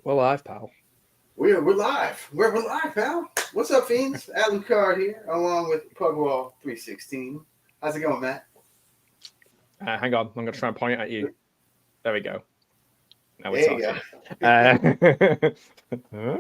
Well, live, pal. We're live. We're live, pal. What's up, fiends? Alan Card here, along with Pugwall 316. How's it going, Matt? Hang on, I'm going to try and point at you. There we go. Now we're There you talking. go.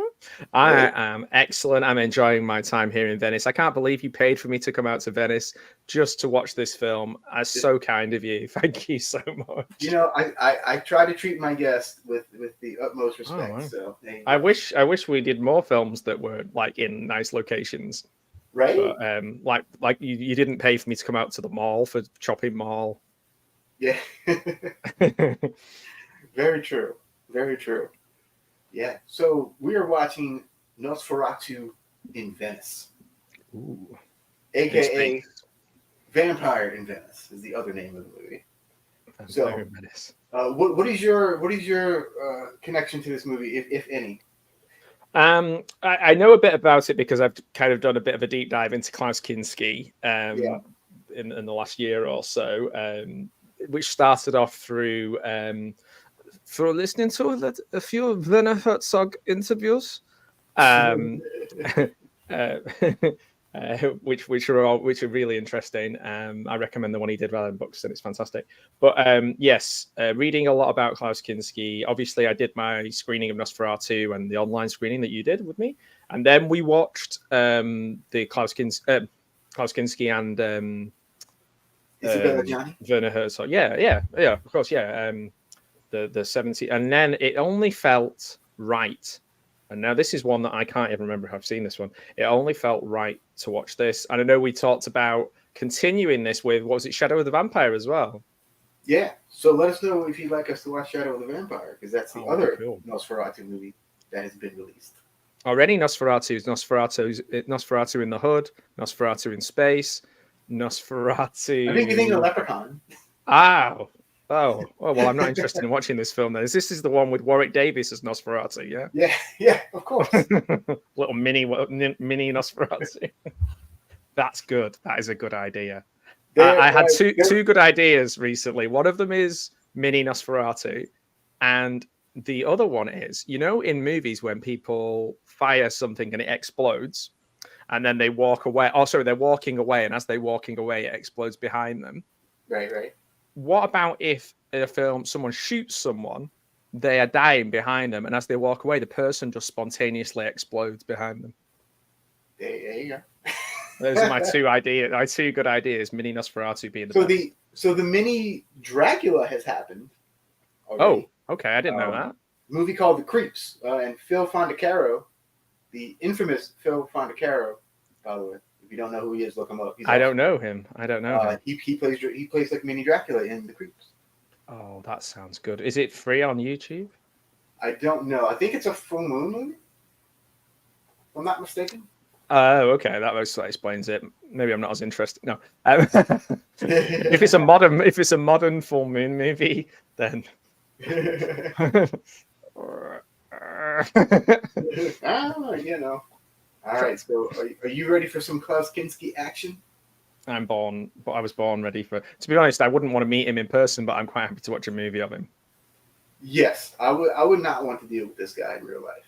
I am excellent. I'm enjoying my time here in Venice. I can't believe you paid for me to come out to Venice just to watch this film. That's so kind of you. Thank you so much. You know, I try to treat my guests with the utmost respect. Wow. So I wish we did more films that were like in nice locations. right? But like you didn't pay for me to come out to the mall for shopping mall. Yeah. Very true. Very true. Yeah. So we are watching Nosferatu in Venice, Ooh. aka Vampire in Venice, is the other name of the movie. So, Venice. what is your connection to this movie, if any? I know a bit about it because I've kind of done a bit of a deep dive into Klaus Kinski in the last year or so, which started off through listening to a few Werner Herzog interviews, which are really interesting. I recommend the one he did rather than books, and it's fantastic. But yes, reading a lot about Klaus Kinski. Obviously, I did my screening of Nosferatu and the online screening that you did with me, and then we watched the Klaus Kinski and Werner Herzog. Yeah, of course, yeah. The 70, and then it only felt right. And now this is one that I can't even remember if I've seen this one. It only felt right to watch this. And I know we talked about continuing this with, what was it, Shadow of the Vampire as well? Yeah. So let us know if you'd like us to watch Shadow of the Vampire, because that's the other Nosferatu movie that has been released. Already Nosferatu in the Hood, Nosferatu in Space, Nosferatu... I think you think of Leprechaun. Oh, well, I'm not interested in watching this film then. This is the one with Warwick Davis as Nosferatu, yeah? Yeah, of course. Little mini Nosferatu. That's good. That is a good idea. I had two good ideas recently. One of them is mini Nosferatu, and the other one is, in movies when people fire something and it explodes, and then they walk away. Oh, sorry, they're walking away, and as they're walking away, it explodes behind them. Right. What about if in a film someone shoots someone, they are dying behind them, and as they walk away, the person just spontaneously explodes behind them? There you go. Those are my two ideas. My two good ideas. Mini Nosferatu being the best. So the mini Dracula has happened already. Oh, okay. I didn't know that. Movie called The Creeps, and Phil Fondacaro, the infamous Phil Fondacaro, by the way. If you don't know who he is, look him up. I don't know him. Him. He plays like mini Dracula in The Creeps. Oh, that sounds good. Is it free on YouTube? I don't know. I think it's a full moon movie, if I'm not mistaken. Oh, okay. That explains it. Maybe I'm not as interested. No. If it's a modern full moon movie, then. All right, so are you ready for some Klaus Kinski action? I was born ready for. To be honest, I wouldn't want to meet him in person, but I'm quite happy to watch a movie of him. Yes, I would not want to deal with this guy in real life.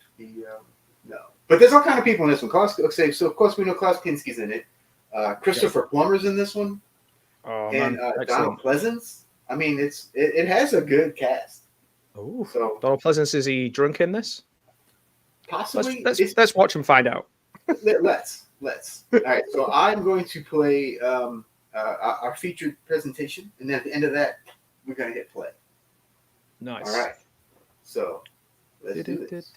No, but there's all kind of people in this one. So of course we know Klaus Kinski's in it. Christopher Plummer's in this one, and Donald Pleasance. I mean, it has a good cast. Oh, so Donald Pleasance, is he drunk in this? Possibly. Let's watch and find out. Let's. All right. So I'm going to play our featured presentation, and then at the end of that, we're going to hit play. Nice. All right. So let's do this.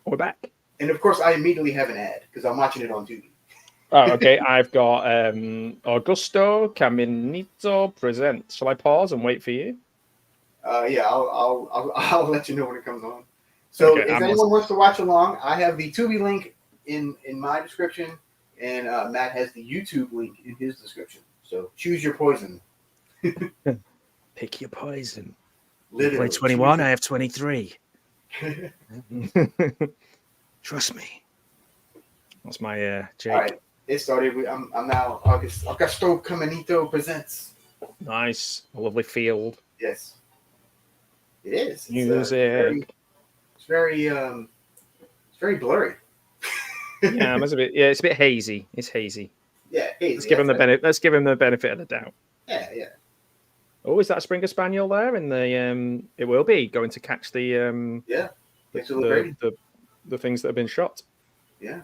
We're back. And of course, I immediately have an ad because I'm watching it on Tubi. Oh, okay. I've got Augusto Caminito present. Shall I pause and wait for you? Yeah, I'll let you know when it comes on. So if anyone wants to watch along, I have the Tubi link in my description, and Matt has the YouTube link in his description. So choose your poison. Pick your poison. Literally. You play 21, I have 23. Trust me. That's my Jake. All right, it started. I'm now Augusto Caminito presents. Nice, a lovely field. Yes, it is. Music. It's very blurry. Yeah, it's a bit. Yeah, it's a bit hazy. It's hazy. Yeah, hazy. Let's give him the benefit. Let's give him the benefit of the doubt. Yeah, yeah. Oh, is that a Springer Spaniel there? In the it will be going to catch the the things that have been shot. Yeah.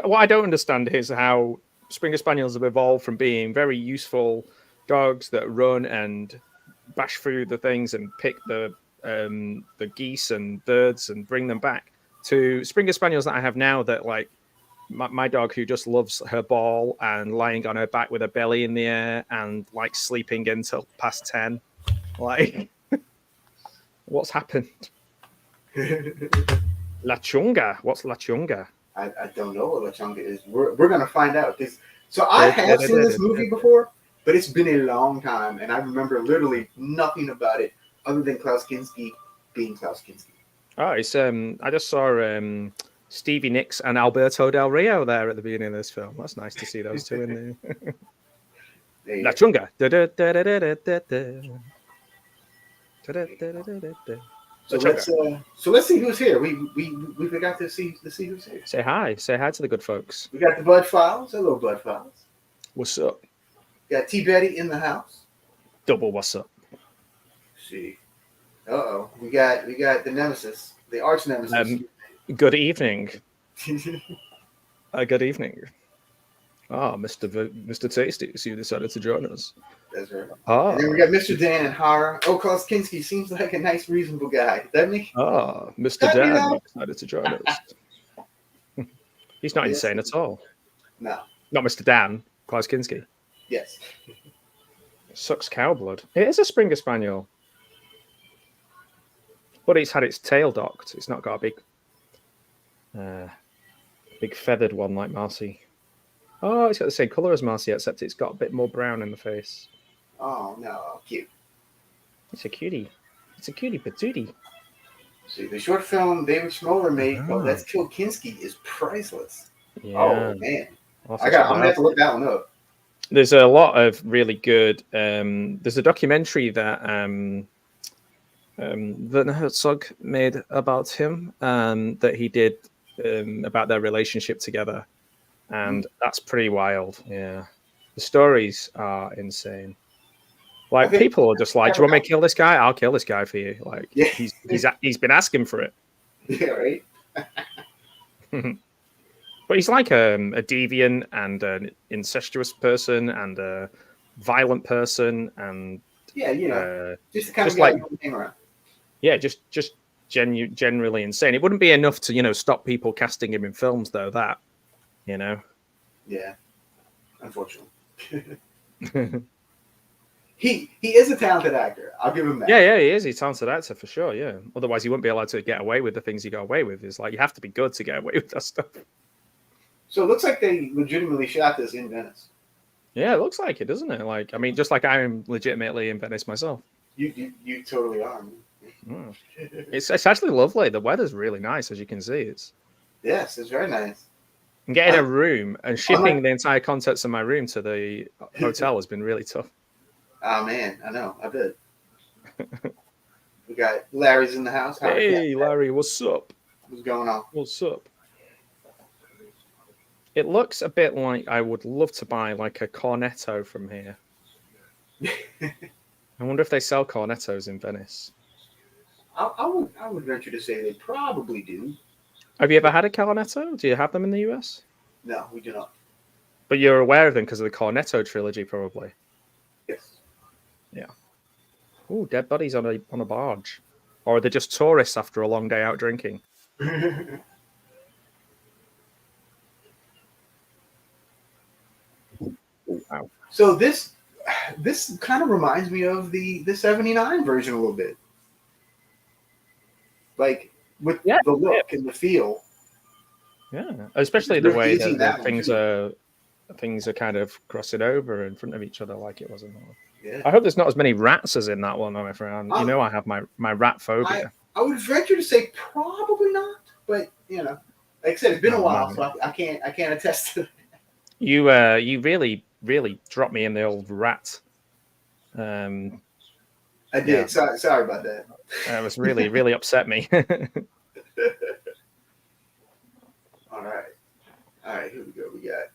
What I don't understand is how Springer Spaniels have evolved from being very useful dogs that run and bash through the things and pick the geese and birds and bring them back to Springer Spaniels that I have now that like my dog who just loves her ball and lying on her back with her belly in the air and like sleeping until past 10. Like, what's happened? La Chunga. What's La Chunga? I don't know what La Chunga is. We're gonna find out. So I have seen this movie before, but it's been a long time, and I remember literally nothing about it other than Klaus Kinski being Klaus Kinski. Oh, it's I just saw Stevie Nicks and Alberto Del Rio there at the beginning of this film. That's nice to see those two in there. La Chunga. So let's see who's here. We forgot to see who's here. Say hi to the good folks. We got the Bud Files. Hello, Bud Files. What's up? Got T Betty in the house. Double what's up? Let's see. We got the nemesis, the arch nemesis. Good evening. Good evening. Mr. Tasty, so you decided to join us. That's right. And then we got Mr. Dan and Hara. Klaus Kinski seems like a nice, reasonable guy. Doesn't he? Mr. Dan decided to join us. He's not insane at all. No. Not Mr. Dan, Klaus Kinski. Yes. Sucks cow blood. It is a Springer Spaniel. But it's had its tail docked. It's not got a big feathered one like Marcy. Oh, it's got the same colour as Marcy, except it's got a bit more brown in the face. Oh, no. Cute. It's a cutie. It's a cutie patootie. See, the short film David Schmoller made, Let's Kill Kinski, is priceless. Yeah. Oh, man. I'm going to have to look that one up. There's a lot of really good... there's a documentary that Werner Herzog made about him that he did about their relationship together. And that's pretty wild. Yeah. The stories are insane. Like, people are just like, do you want me to kill this guy? I'll kill this guy for you. Like, yeah. he's been asking for it. Yeah, right? But he's like a deviant and an incestuous person and a violent person. And yeah, just the kind of guy you hang around. Yeah, just generally insane. It wouldn't be enough to, stop people casting him in films, though, that. Yeah, unfortunately. he is a talented actor. I'll give him that. Yeah, he is. He's a talented actor for sure. Yeah. Otherwise, he wouldn't be allowed to get away with the things he got away with. It's like you have to be good to get away with that stuff. So it looks like they legitimately shot this in Venice. Yeah, it looks like it, doesn't it? Like, I mean, just like I am legitimately in Venice myself. You totally are. Mm. It's actually lovely. The weather's really nice, as you can see. Yes, it's very nice. And getting a room and shipping the entire contents of my room to the hotel has been really tough. Oh, man. I know. I bet. We got Larry's in the house. Hey, Larry. What's up? What's going on? What's up? It looks a bit like I would love to buy like a cornetto from here. I wonder if they sell cornettos in Venice. I would venture to say they probably do. Have you ever had a cornetto? Do you have them in the US? No, we do not. But you're aware of them because of the Cornetto trilogy, probably. Yes. Yeah. Ooh, dead bodies on a barge. Or are they just tourists after a long day out drinking? Wow. So this kind of reminds me of the 79 version a little bit. Like with the look and the feel. Yeah, especially the way that things are kind of crossing over in front of each other like it was in the Yeah. I hope there's not as many rats as in that one, my friend. You know I have my rat phobia. I would venture to say probably not, but like I said, it's been a while, so I can't attest to that. You really dropped me in the old rat. I did. Sorry about that. It was really upset me. All right, here we go. We got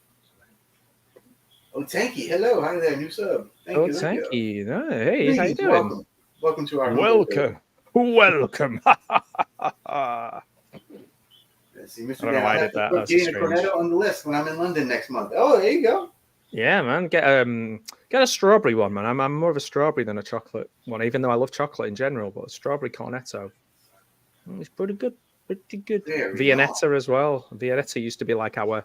Tanky. Hello, hi there, new sub. Thank you. Oh, hey, please, how you doing? Welcome to our welcome. Let's see, Mr. I don't know why I did that. That's getting a cornetto on the list when I'm in London next month. Oh, there you go. Yeah, man. Get a strawberry one, man. I'm more of a strawberry than a chocolate one, even though I love chocolate in general. But a strawberry cornetto, it's pretty good. Pretty good. Viennetta as well. Viennetta used to be like our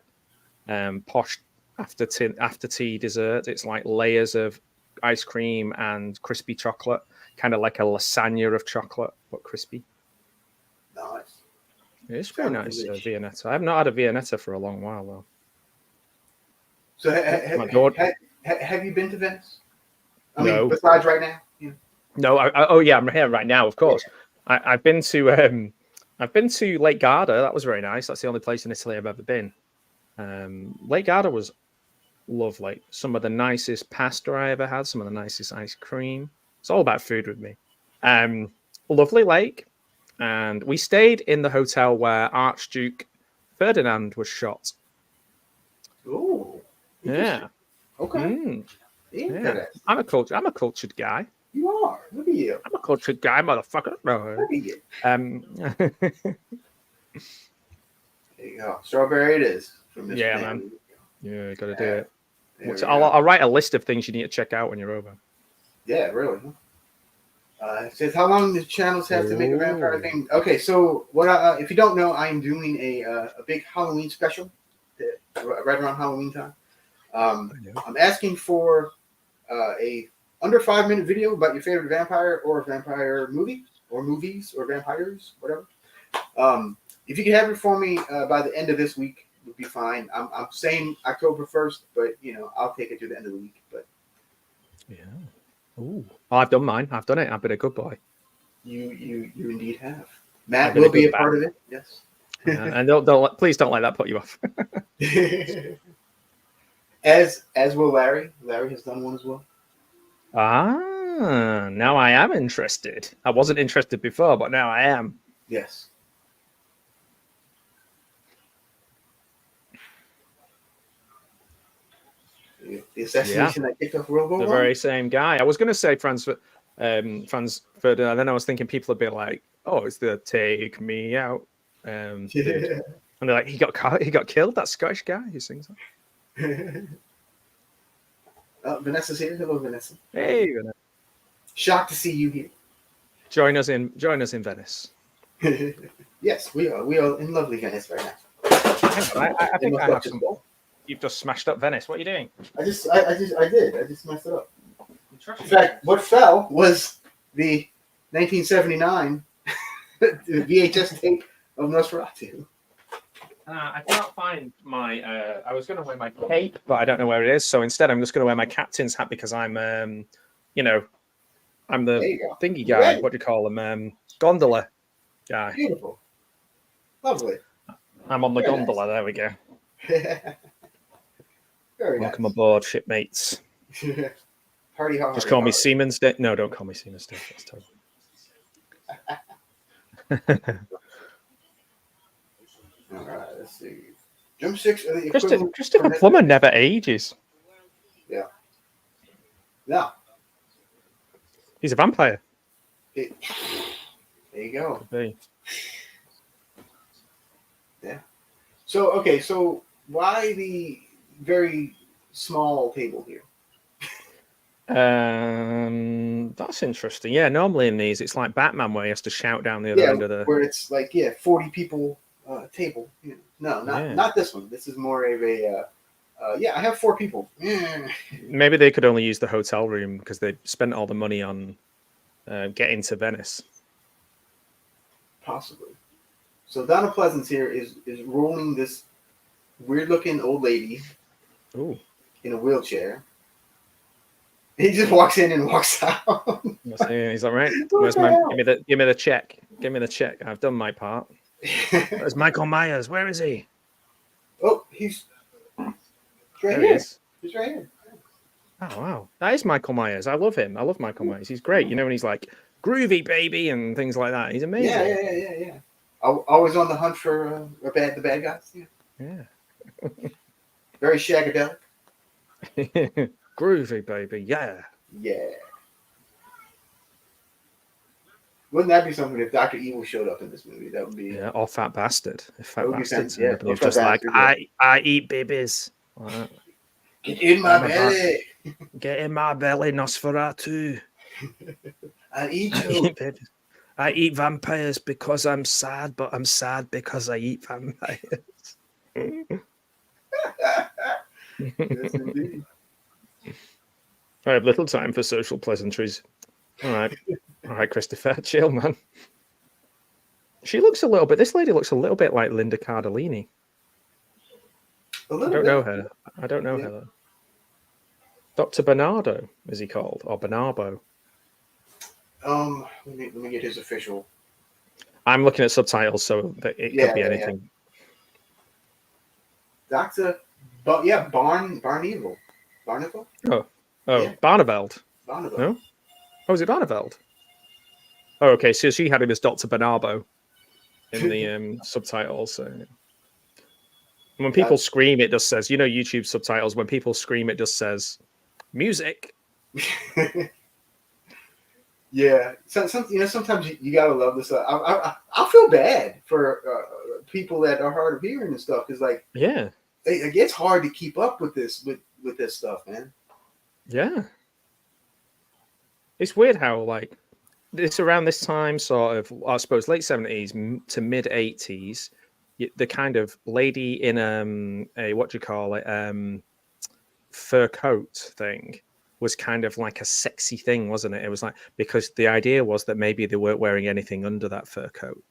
posh after tea dessert. It's like layers of ice cream and crispy chocolate, kind of like a lasagna of chocolate, but crispy. Nice. It's very nice, Viennetta. I have not had a Viennetta for a long while, though. So have you been to Venice? I mean, besides right now? Yeah. No. I'm here right now, of course. Yeah. I've been to Lake Garda. That was very nice. That's the only place in Italy I've ever been. Lake Garda was lovely. Some of the nicest pasta I ever had. Some of the nicest ice cream. It's all about food with me. Lovely lake. And we stayed in the hotel where Archduke Ferdinand was shot. Oh, yeah. Okay. Yeah. I'm a cultured guy. You are. Look at you. I'm a cultured guy, motherfucker. Look at you. There you go. Strawberry it is. From this man. Yeah, you got to do it. I'll write a list of things you need to check out when you're over. Yeah, really. It says how long the channels have to make a vampire thing. Okay, so what? If you don't know, I am doing a big Halloween special right around Halloween time. I'm asking for a under 5-minute video about your favorite vampire or vampire movie or movies or vampires, whatever. If you can have it for me by the end of this week, would be fine. I'm saying October 1st, but I'll take it to the end of the week. But yeah. Ooh. Oh, I've done mine. I've done it. I've been a good boy. You indeed have. Matt will be a part of it. Yes. And please don't let that put you off. As will Larry. Larry has done one as well. Now I am interested. I wasn't interested before, but now I am. Yes. The assassination that kicked off World War I? The very same guy. I was going to say Franz Ferdinand, then I was thinking people would be like, "Oh, it's the Take Me Out." And they're like, "He got killed. That Scottish guy who sings that." Vanessa's here. Hello, Vanessa. Hey, Vanessa. Shocked to see you here. Join us in Venice. Yes, we are in lovely Venice right now. I think I have some. You've just smashed up Venice. What are you doing? I did. I just messed it up. In fact, what fell was the 1979 VHS tape of Nosferatu. I can't find my. I was going to wear my cape, but I don't know where it is. So instead, I'm just going to wear my captain's hat because I'm, I'm the thingy guy. Right. What do you call him? Gondola guy. Beautiful, lovely. I'm on the gondola. Nice. There we go. Very Welcome nice. Aboard, shipmates. Party hard. Just call me Seaman Stick. No, don't call me Seaman Stick. That's terrible. All right, let's see. Jump 6. Christopher Plummer never ages. Yeah. No. He's a vampire. There you go. Could be. Yeah. So why the very small table here? That's interesting. Yeah, normally in these, it's like Batman where he has to shout down the other end of the. Where it's like 40 people table. No, not this one. This is more of a. I have 4 people. Maybe they could only use the hotel room because they spent all the money on getting to Venice. Possibly. So Donna Pleasance here is rolling this weird-looking old lady. Ooh. In a wheelchair. He just walks in and walks out. He's like, right, What the hell? give me the check. Give me the check. I've done my part. Where's Michael Myers? Where is he? Oh, he's right there here. He is. He's right here. Oh wow, that is Michael Myers. I love him. I love Michael Myers. He's great. You know, when he's like groovy baby and things like that. He's amazing. Yeah. Always on the hunt for the bad guys. Yeah. Very shagadelic. Groovy baby. Yeah. Yeah. Wouldn't that be something if Dr. Evil showed up in this movie? That would be or Fat Bastard. If Fat Bastard, he's just like I eat babies. Get in my belly. Get in my belly, Nosferatu. I eat you. I eat vampires because I'm sad, but I'm sad because I eat vampires. Yes, indeed. I have little time for social pleasantries. All right, Christopher, chill, man. She looks a little bit. This lady looks a little bit like Linda Cardellini. I don't know her. I don't know her. Dr. Bernardo, is he called, or Bernardo? Let me get his official. I'm looking at subtitles, so it could be anything. Dr. Barneveld. Barneveld? Oh, Barneveld. Barneveld. No? Oh, is it Barneveld? Oh, okay. So she had him as Dr. Bernardo in the subtitles. So. When people scream, it just says, YouTube subtitles, when people scream, it just says music. Yeah. Sometimes you gotta love this. I feel bad for people that are hard of hearing and stuff, because it gets hard to keep up with this stuff, man. Yeah. It's weird how this around this time, sort of, I suppose, late 70s to mid 80s, the kind of lady in a fur coat thing was kind of like a sexy thing, wasn't it? It was because the idea was that maybe they weren't wearing anything under that fur coat,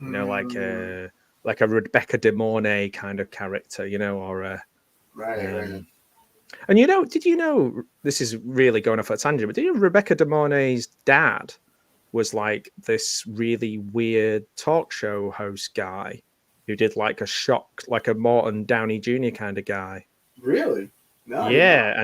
like a Rebecca De Mornay kind of character, or right. And did you know, this is really going off a tangent, but did you know Rebecca De Mornay's dad was like this really weird talk show host guy who did like a Morton Downey Jr. kind of guy? Really? No. Yeah,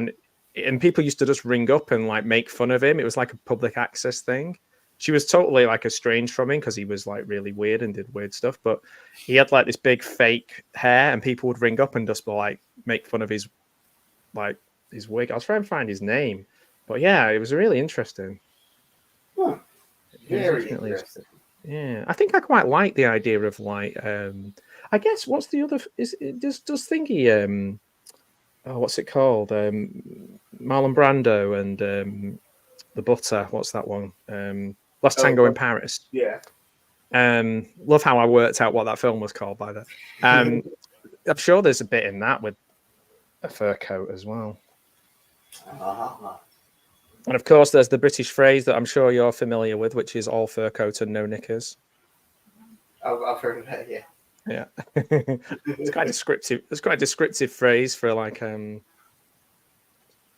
and people used to just ring up and make fun of him. It was like a public access thing. She was totally estranged from him because he was really weird and did weird stuff. But he had this big fake hair, and people would ring up and just make fun of his wig. I was trying to find his name, but yeah, it was really interesting. Huh. Very interesting. Yeah, I think I quite like the idea of I guess what's the other does thingy what's it called, Marlon Brando and the Butter, what's that one, Last Tango in Paris. Yeah. Love how I worked out what that film was called by that. I'm sure there's a bit in that with a fur coat as well. And of course, there's the British phrase that I'm sure you're familiar with, which is all fur coat and no knickers. I've heard of that, yeah. Yeah. It's quite descriptive. It's quite a descriptive phrase for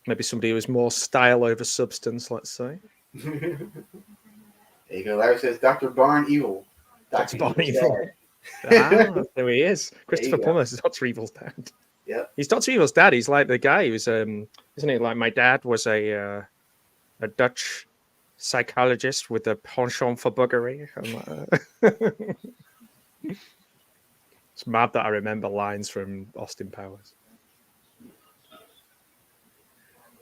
maybe somebody who is more style over substance, let's say. There you go. Larry says Dr. Barn Evil. Dr. Barn Evil. There he is. Christopher Plummer is Dr. Evil's dad. Yeah. He's Dr. Evil's dad. He's like the guy who's isn't he? Like my dad was a Dutch psychologist with a penchant for buggery. It's mad that I remember lines from Austin Powers.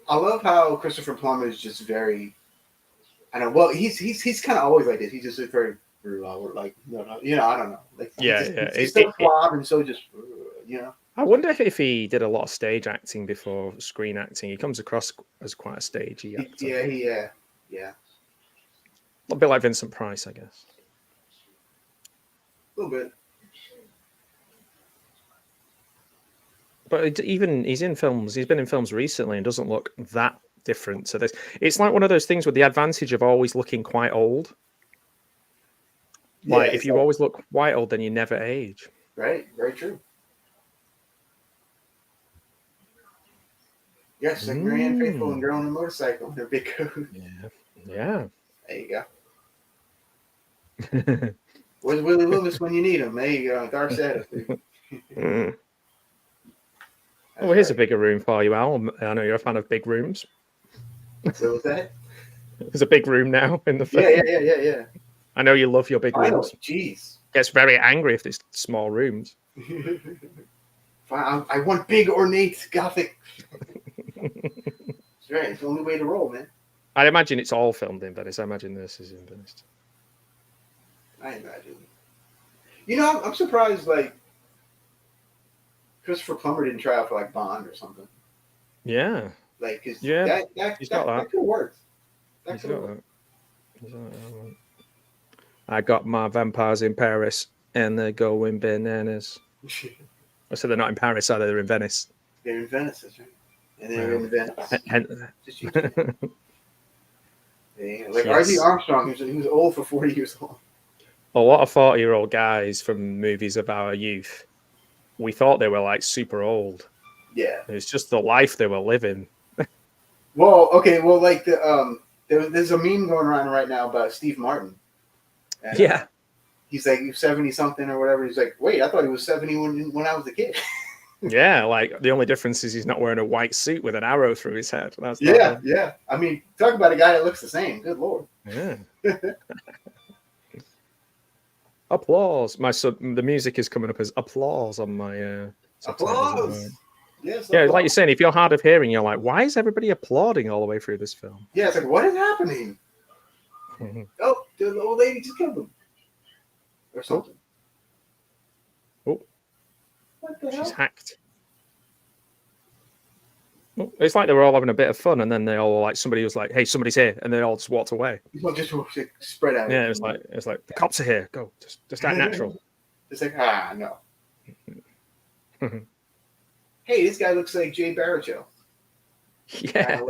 I love how Christopher Plummer is just very. I know. Well, he's kind of always like this. He's just very I don't know. He's so flawed and so just I wonder if he did a lot of stage acting before screen acting. He comes across as quite a stagey actor. Yeah. A bit like Vincent Price, I guess. A little bit. But he's in films. He's been in films recently and doesn't look that different to this. It's like one of those things with the advantage of always looking quite old. If you always look quite old, then you never age. Right. Very true. Yes, like Marianne Faithfull and Girl on a Motorcycle. They're big coat. Yeah. There you go. Where's Willie Loomis when you need him? There you go. Dark Shadows. Oh, here's a bigger room for you, Al. I know you're a fan of big rooms. So was that? There's a big room now in the film. Yeah. I know you love your big rooms. Jeez. Gets very angry if there's small rooms. I want big, ornate, gothic. That's right. It's the only way to roll, man. I imagine it's all filmed in Venice. I imagine this is in Venice. I imagine. You know, I'm surprised, like, Christopher Plummer didn't try out for, like, Bond or something. Yeah. Like, because that could have worked. I got my vampires in Paris, and they're going bananas. I said they're not in Paris, are they? They're in Venice. They're in Venice, that's right. And they're in Venice. Like R.D. Armstrong, he was old for 40 years old. A lot of 40-year-old guys from movies of our youth, we thought they were like super old. Yeah. It's just the life they were living. Well, okay, like there's a meme going around right now about Steve Martin. And, yeah. He's like 70 something or whatever. He's like, wait, I thought he was 70 when I was a kid. Yeah, like the only difference is he's not wearing a white suit with an arrow through his head. Yeah. I mean, talk about a guy that looks the same. Good Lord. Yeah. Applause. The music is coming up as applause on my applause. Yes. Yeah, like you're saying, if you're hard of hearing, you're like, why is everybody applauding all the way through this film? Yeah, it's like, what is happening? Oh, the old lady just killed him. Or something. Oh. What the hell? She's hacked. Oh, it's like they were all having a bit of fun, and then they all like somebody was like, "Hey, somebody's here," and they all just walked away. Just spread out. Yeah, it's like the cops are here. Go, just act natural. It's like no. Hey, this guy looks like Jay Baruchel. Yeah.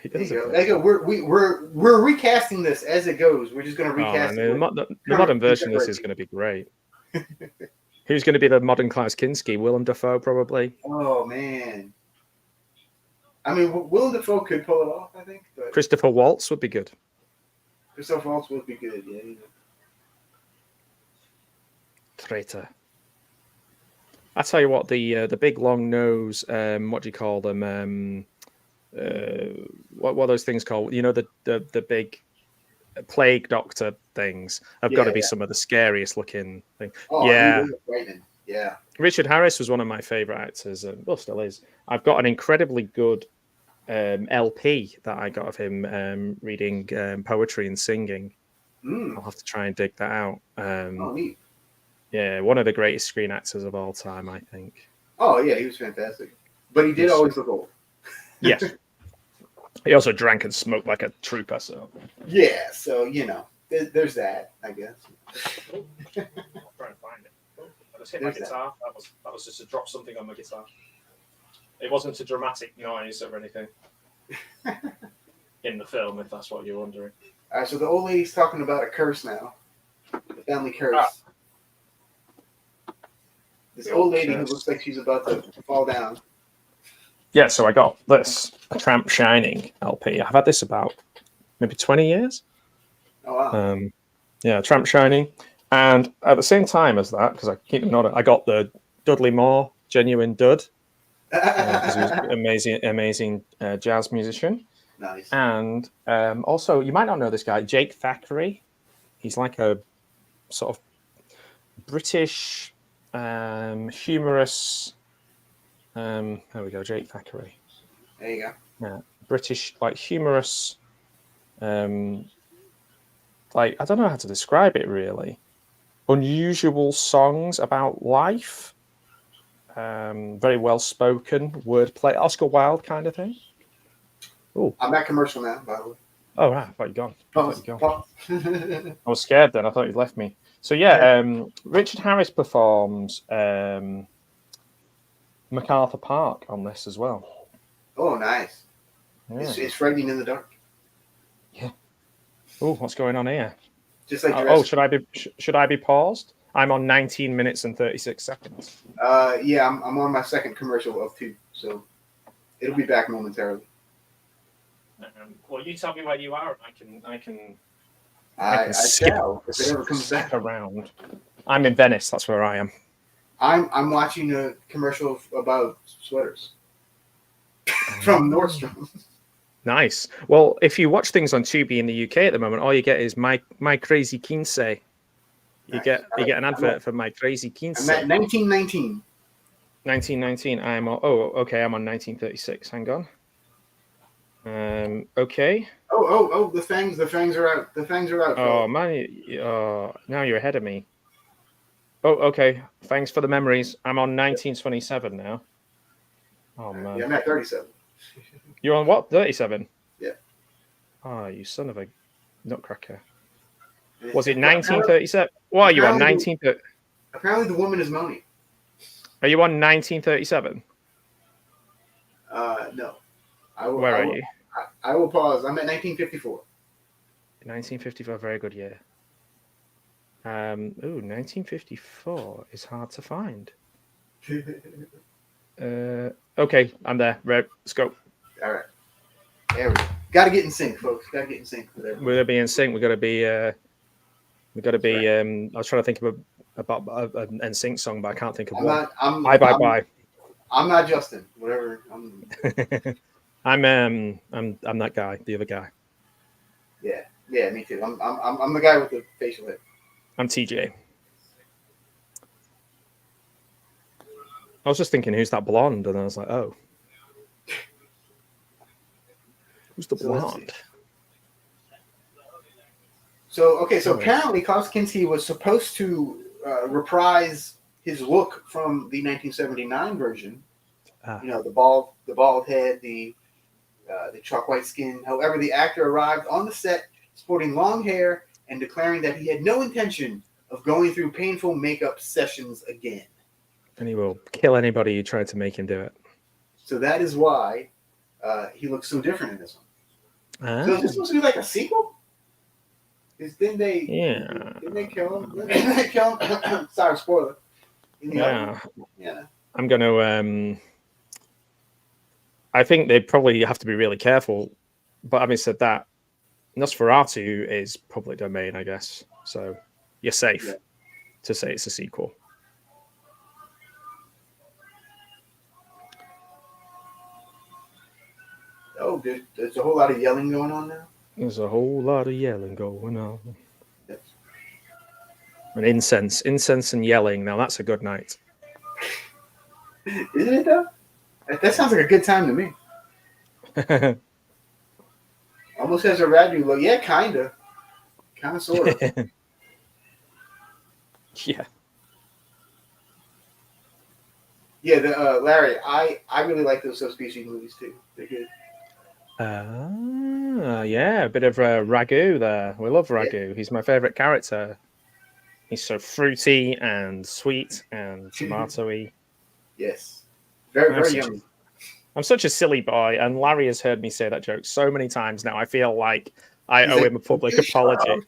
He does. We're recasting this as it goes. We're just going to recast it. The modern version of this is going to be great. Who's going to be the modern Klaus Kinski? Willem Dafoe, probably. Oh man. I mean, Willem Dafoe could pull it off, I think. But Christopher Waltz would be good. Christopher Waltz would be good, yeah. Traitor. I tell you what, the big long nose, what do you call them? What are those things called? You know, the big plague doctor things have got to be some of the scariest looking things. Oh, yeah. Yeah. Richard Harris was one of my favorite actors, well, still is. I've got an incredibly good LP that I got of him reading poetry and singing. I'll have to try and dig that out. Neat. Yeah, one of the greatest screen actors of all time, I think. Oh, yeah, he was fantastic. But he did always look old. Yes. He also drank and smoked like a trooper, so. Yeah, so, you know, there's that, I guess. I'm trying to find it. I just hit my guitar. That was just to drop something on my guitar. It wasn't a dramatic noise or anything in the film, if that's what you're wondering. All right, so the old lady's talking about a curse now. The family curse. This old lady who looks like she's about to fall down. Yeah, so I got this, a Tramp Shining LP. I've had this about maybe 20 years. Oh, wow. Yeah, Tramp Shining. And at the same time as that, because I keep ignoring it, I got the Dudley Moore Genuine Dud. Because he was an amazing jazz musician. Nice. And also, you might not know this guy, Jake Thackeray. He's like a sort of British, humorous... there we go, Jake Thackeray. There you go. Yeah, British, like humorous, like I don't know how to describe it really. Unusual songs about life, very well spoken, wordplay, Oscar Wilde kind of thing. Oh, I'm at commercial now, by the way. Oh, right, I thought you'd gone. I was scared then. I thought you'd left me. So yeah, Richard Harris performs MacArthur Park on this as well. Oh, nice. Yeah. It's frightening in the dark. Yeah. Oh, what's going on here? Just like should I be paused? I'm on 19 minutes and 36 seconds. Yeah, I'm on my second commercial of 2. So. It'll be back momentarily. Well, you tell me where you are, and I can shall if it ever comes back around. I'm in Venice. That's where I am. I'm watching a commercial about sweaters from Nordstrom. Nice. Well, if you watch things on Tubi in the UK at the moment, all you get is my crazy quince. You get an advert for my crazy quince. I'm at 1919. 1919. I'm on 1936. Hang on. Okay. Oh, the fangs are out. The fangs are out. Oh man, now you're ahead of me. Oh, okay. Thanks for the memories. I'm on 1927 now. Oh man. Yeah, I'm at 37. You're on what? 37? Yeah. Oh, you son of a nutcracker. Was it 1937? What are you on? 1930? Apparently the woman is moaning. Are you on 1937? No. Where are you? I will pause. I'm at 1954. 1954, very good year. 1954 is hard to find. Okay, I'm there. Right, let's go. All right. There we go. Got to get in sync, folks. Got to get in sync. We're gonna be in sync. We got to be. I was trying to think of about an NSYNC song, but I can't think of one. Bye. I'm not Justin. Whatever. I'm that guy, the other guy. Yeah, me too. I'm the guy with the facial hair. I'm TJ. I was just thinking, who's that blonde? And I was like, oh, who's the blonde? So apparently Klaus Kinski was supposed to reprise his look from the 1979 version. You know, the bald head, the chalk white skin. However, the actor arrived on the set sporting long hair and declaring that he had no intention of going through painful makeup sessions again. And he will kill anybody who tried to make him do it. So that is why he looks so different in this one. So is this supposed to be like a sequel? Didn't they kill him? Didn't they kill him? Sorry, spoiler. Yeah. Yeah. I'm going to... I think they probably have to be really careful. But having said that, Nosferatu is public domain, I guess. So you're safe to say it's a sequel. Oh, there's a whole lot of yelling going on now? There's a whole lot of yelling going on. Yes. And incense and yelling. Now that's a good night. Isn't it though? That sounds like a good time to me. Almost has a Radu look. Yeah, kind of, sort of. Yeah. Yeah, Larry, I really like those subspecies movies too. They're good. Yeah, a bit of Ragu there. We love Ragu. He's my favorite character. He's so fruity and sweet and tomatoey. Yes. Very yummy. I'm such a silly boy, and Larry has heard me say that joke so many times now. I feel like I owe him a public apology.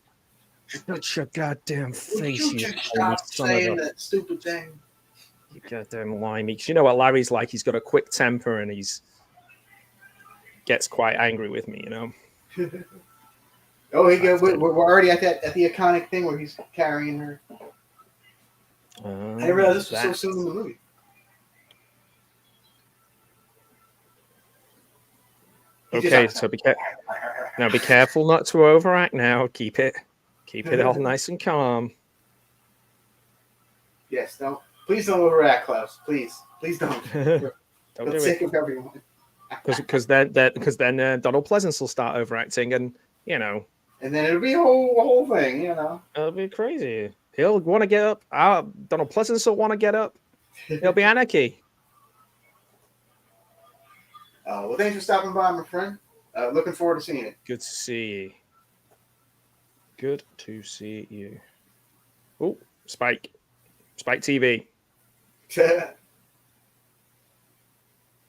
Shut your goddamn face, you stop saying that stupid thing. You goddamn limey. Because you know what Larry's like? He's got a quick temper, and gets quite angry with me, you know. Oh, we're already at the iconic thing where he's carrying her. I didn't realize this was so soon in the movie. Okay, so be careful not to overact now. Keep it all nice and calm. Yes, please don't overact, Klaus. Please don't. Don't do it. Sake of everyone. Because then Donald Pleasance will start overacting, and you know. And then it'll be a whole thing, you know. It'll be crazy. He'll want to get up. Donald Pleasance will want to get up. It'll be anarchy. Well, thanks for stopping by, my friend. Looking forward to seeing it. Good to see you. Good to see you. Oh, Spike TV.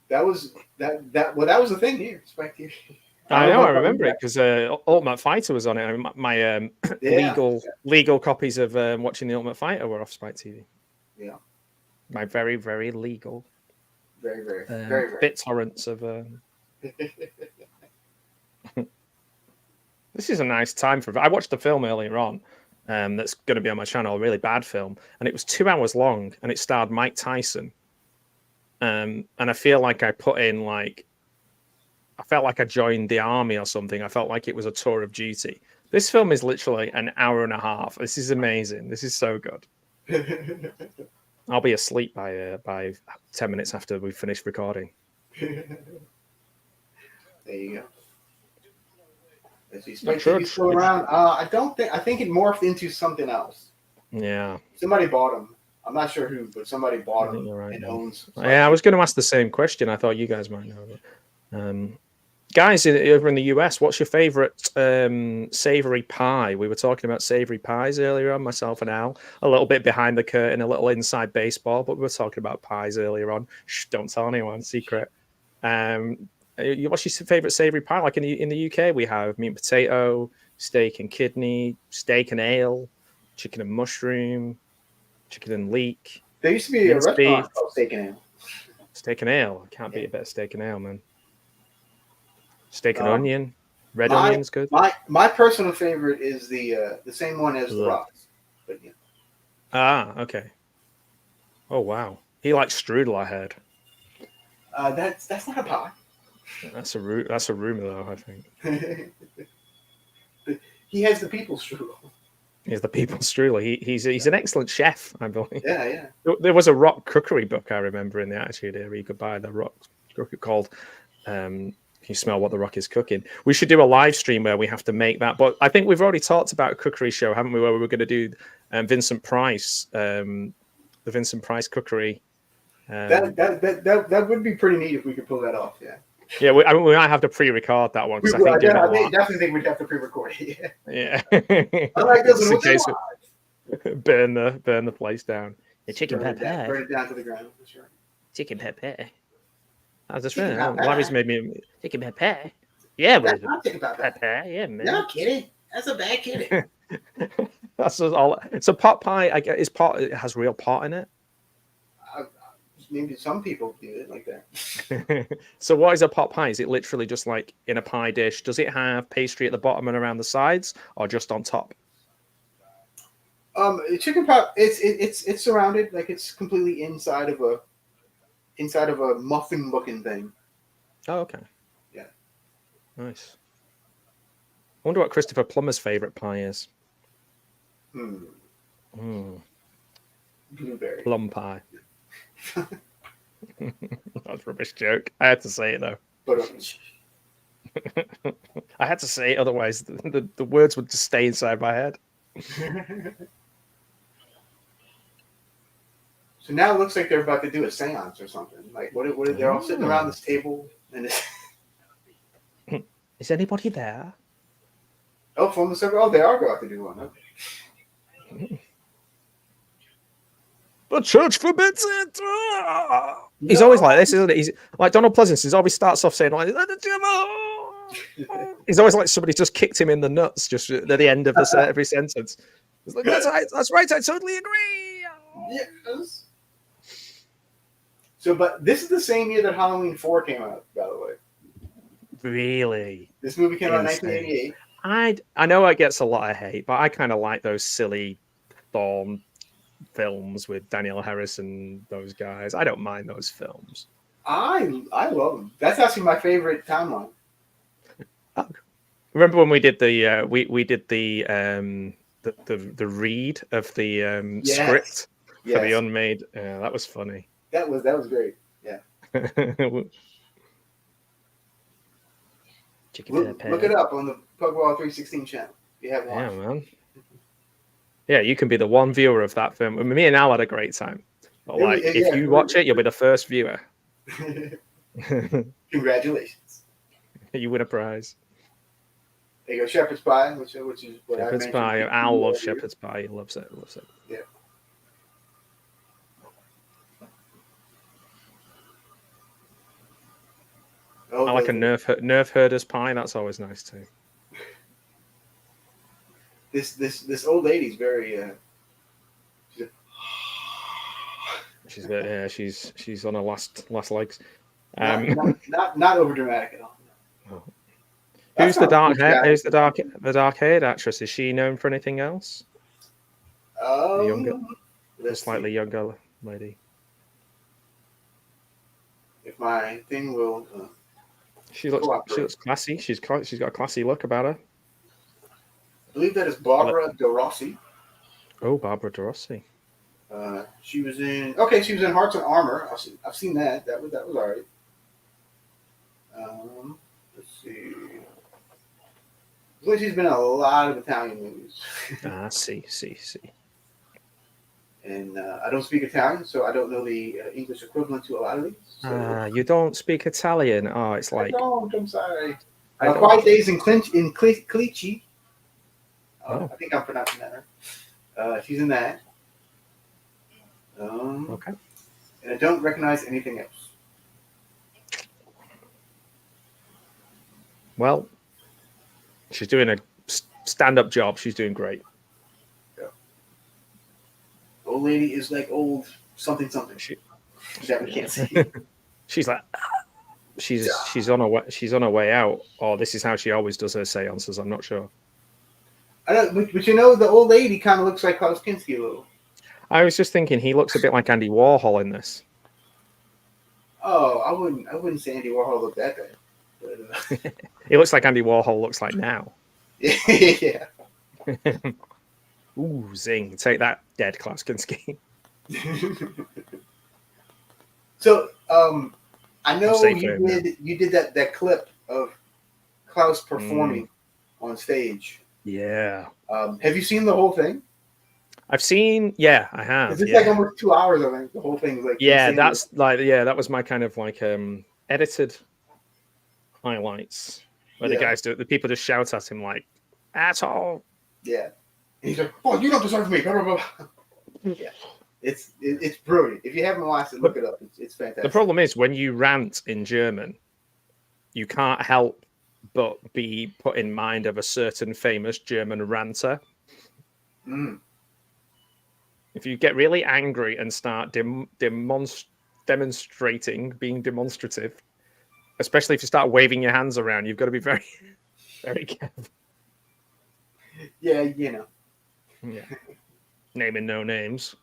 That was the thing here, Spike TV. I know, I remember it because Ultimate Fighter was on it. I mean, my legal copies of watching the Ultimate Fighter were off Spike TV. Yeah. My very, very legal Very, very, very, very. BitTorrents of. This is a nice time for. I watched the film earlier on. That's going to be on my channel. A really bad film, and it was 2 hours long, and it starred Mike Tyson. And I feel like I put in like. I felt like I joined the army or something. I felt like it was a tour of duty. This film is literally an hour and a half. This is amazing. This is so good. I'll be asleep by 10 minutes after we finish recording. There you go. Is Not Spike still around? I don't think. I think it morphed into something else. Yeah. Somebody bought him. I'm not sure who, but somebody bought him right, and owns. Yeah, I was going to ask the same question. I thought you guys might know. Guys over in the US, what's your favorite savory pie? We were talking about savory pies earlier on, myself and Al. A little bit behind the curtain, a little inside baseball, but we were talking about pies earlier on. Shh, don't tell anyone, secret. What's your favorite savory pie? Like in the UK, we have meat and potato, steak and kidney, steak and ale, chicken and mushroom, chicken and leek. There used to be a restaurant called Steak and Ale. Steak and ale. I can't beat a better steak and ale, man. Steak and onion, red onion's good. My personal favorite is the same one as the Rock's. But yeah. Ah, okay. Oh wow, he likes strudel. I heard. That's not a pie. That's a rumor though. I think he has the people's strudel. He's the people's strudel. He's an excellent chef, I believe. Yeah. There was a rock cookery book I remember in the Attitude Era. You could buy the rock cookery called. You smell what the Rock is cooking. We should do a live stream where we have to make that. But I think we've already talked about a cookery show, haven't we? Where we were going to do Vincent Price, the Vincent Price cookery. That would be pretty neat if we could pull that off. Yeah. Yeah, we might have to pre-record that one. I definitely think we'd have to pre-record it. Yeah. I like this one. Burn the place down. The chicken pepe. Burn it down to the ground. That's right. Chicken pepe. I just really Larry's made me chicken pepe. Yeah, that's not chicken pepe. Yeah, man. No kidding. That's a bad kidding. That's all. So pot pie, I guess, it has real pot in it. Maybe some people do it like that. So what is a pot pie? Is it literally just like in a pie dish? Does it have pastry at the bottom and around the sides, or just on top? Chicken pot. It's surrounded, like it's completely inside of a muffin looking thing. Oh, okay. Yeah. Nice. I wonder what Christopher Plummer's favorite pie is. Blueberry. Plum pie. That's a rubbish joke. I had to say it though. I had to say it, otherwise the words would just stay inside my head. So now it looks like they're about to do a seance or something. Like what they're all sitting around this table and Is anybody there? Oh, from the server. Oh, they are about to do one. Okay. The church forbids it. He's always like this, isn't it? He's like Donald Pleasance. He always starts off saying like, he's always like somebody just kicked him in the nuts just at the end of every sentence. He's like, that's right. I totally agree. Yes. So, but this is the same year that Halloween 4 came out, by the way. Really? This movie came out in 1988. I know it gets a lot of hate, but I kind of like those silly Thorn films with Danielle Harris and those guys. I don't mind those films. I love them. That's actually my favorite timeline. Remember when we did the we did the read of the script for the Unmade? Yeah, that was funny. That was great. Yeah. Look it up on the Pugwall 316 channel. If you haven't watched. Yeah, man. Yeah, you can be the one viewer of that film. I mean, me and Al had a great time. But like, if you watch it, you'll be the first viewer. Congratulations. You win a prize. There you go, shepherd's pie, which is what shepherd's pie. Al loves shepherd's pie. He loves it. Yeah. I like a nerf herder's pie. That's always nice too. This old lady's very. she's on her last legs. Not over dramatic at all. Oh. That's Who's the not a dark good hair? guy. Who's the dark haired actress? Is she known for anything else? The younger, the Let's slightly see younger lady. if my thing will. She looks classy. She's got a classy look about her. I believe that is Barbara De Rossi. Oh, Barbara De Rossi. She was in Hearts and Armor. I've seen that. That was all right. Let's see. She's been in a lot of Italian movies. See. And I don't speak Italian, so I don't know the English equivalent to a lot of these. So. You don't speak Italian. Oh, it's like. I don't. I'm sorry. I don't. Quiet Days in Clichy. Oh. I think I'm pronouncing that right. She's in that. Okay. And I don't recognize anything else. Well, she's doing a stand-up job. She's doing great. Yeah. Old lady is like old something. That we can't see. She's like, she's on her way out. Or this is how she always does her seances. I'm not sure. I don't, but you know, the old lady kind of looks like Klaus Kinski a little. I was just thinking he looks a bit like Andy Warhol in this. Oh, I wouldn't say Andy Warhol looked that bad. But, He looks like Andy Warhol looks like now. yeah. Ooh, zing! Take that, dead Klaus Kinski. So, I know you did that clip of Klaus performing on stage. Yeah. Have you seen the whole thing? I've seen. Yeah, I have. It's like almost 2 hours. I think the whole thing is like. Yeah, that's like that was my kind of like edited highlights where the people just shout at him like asshole. Yeah. And he's like, "Oh, you don't deserve me." Blah, blah, blah. Yeah. It's brilliant. If you haven't watched it, look it up. It's fantastic. The problem is when you rant in German, you can't help but be put in mind of a certain famous German ranter. If you get really angry and start demonstrating, being demonstrative, especially if you start waving your hands around, you've got to be very, very careful. Yeah, you know. Yeah. Naming no names.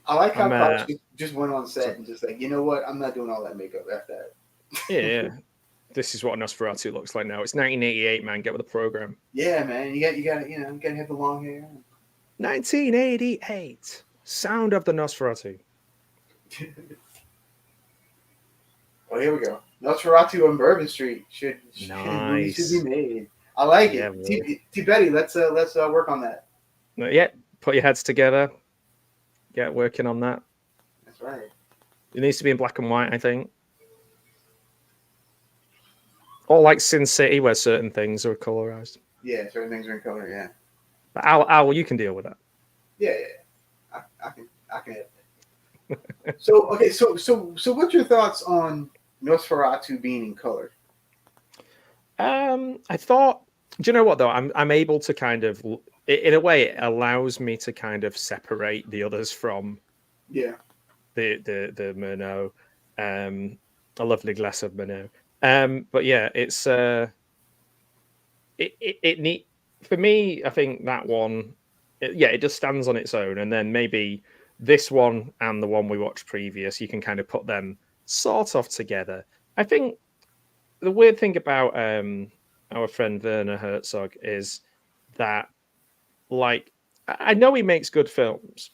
I like how Klaus just went on set and just like, you know what? I'm not doing all that makeup after that. Yeah. This is what Nosferatu looks like now. It's 1988, man. Get with the program. Yeah, man. You got to have the long hair. 1988. Sound of the Nosferatu. Well, here we go. Nosferatu on Bourbon Street should be made. I like it. T-Betty, let's work on that. Yeah, put your heads together. Get working on that. That's right. It needs to be in black and white, I think. Or like Sin City, where certain things are colorized. Yeah, certain things are in color. Yeah. But Al, you can deal with that. Yeah. I can have that. So okay, so what's your thoughts on Nosferatu being in color? I thought, do you know what though? I'm able to kind of, in a way, it allows me to kind of separate the others from the Merlot, a lovely glass of Merlot. But yeah, it's it neat for me. I think that one, it just stands on its own, and then maybe this one and the one we watched previous, you can kind of put them sort of together. I think the weird thing about our friend Werner Herzog is that, like, I know he makes good films,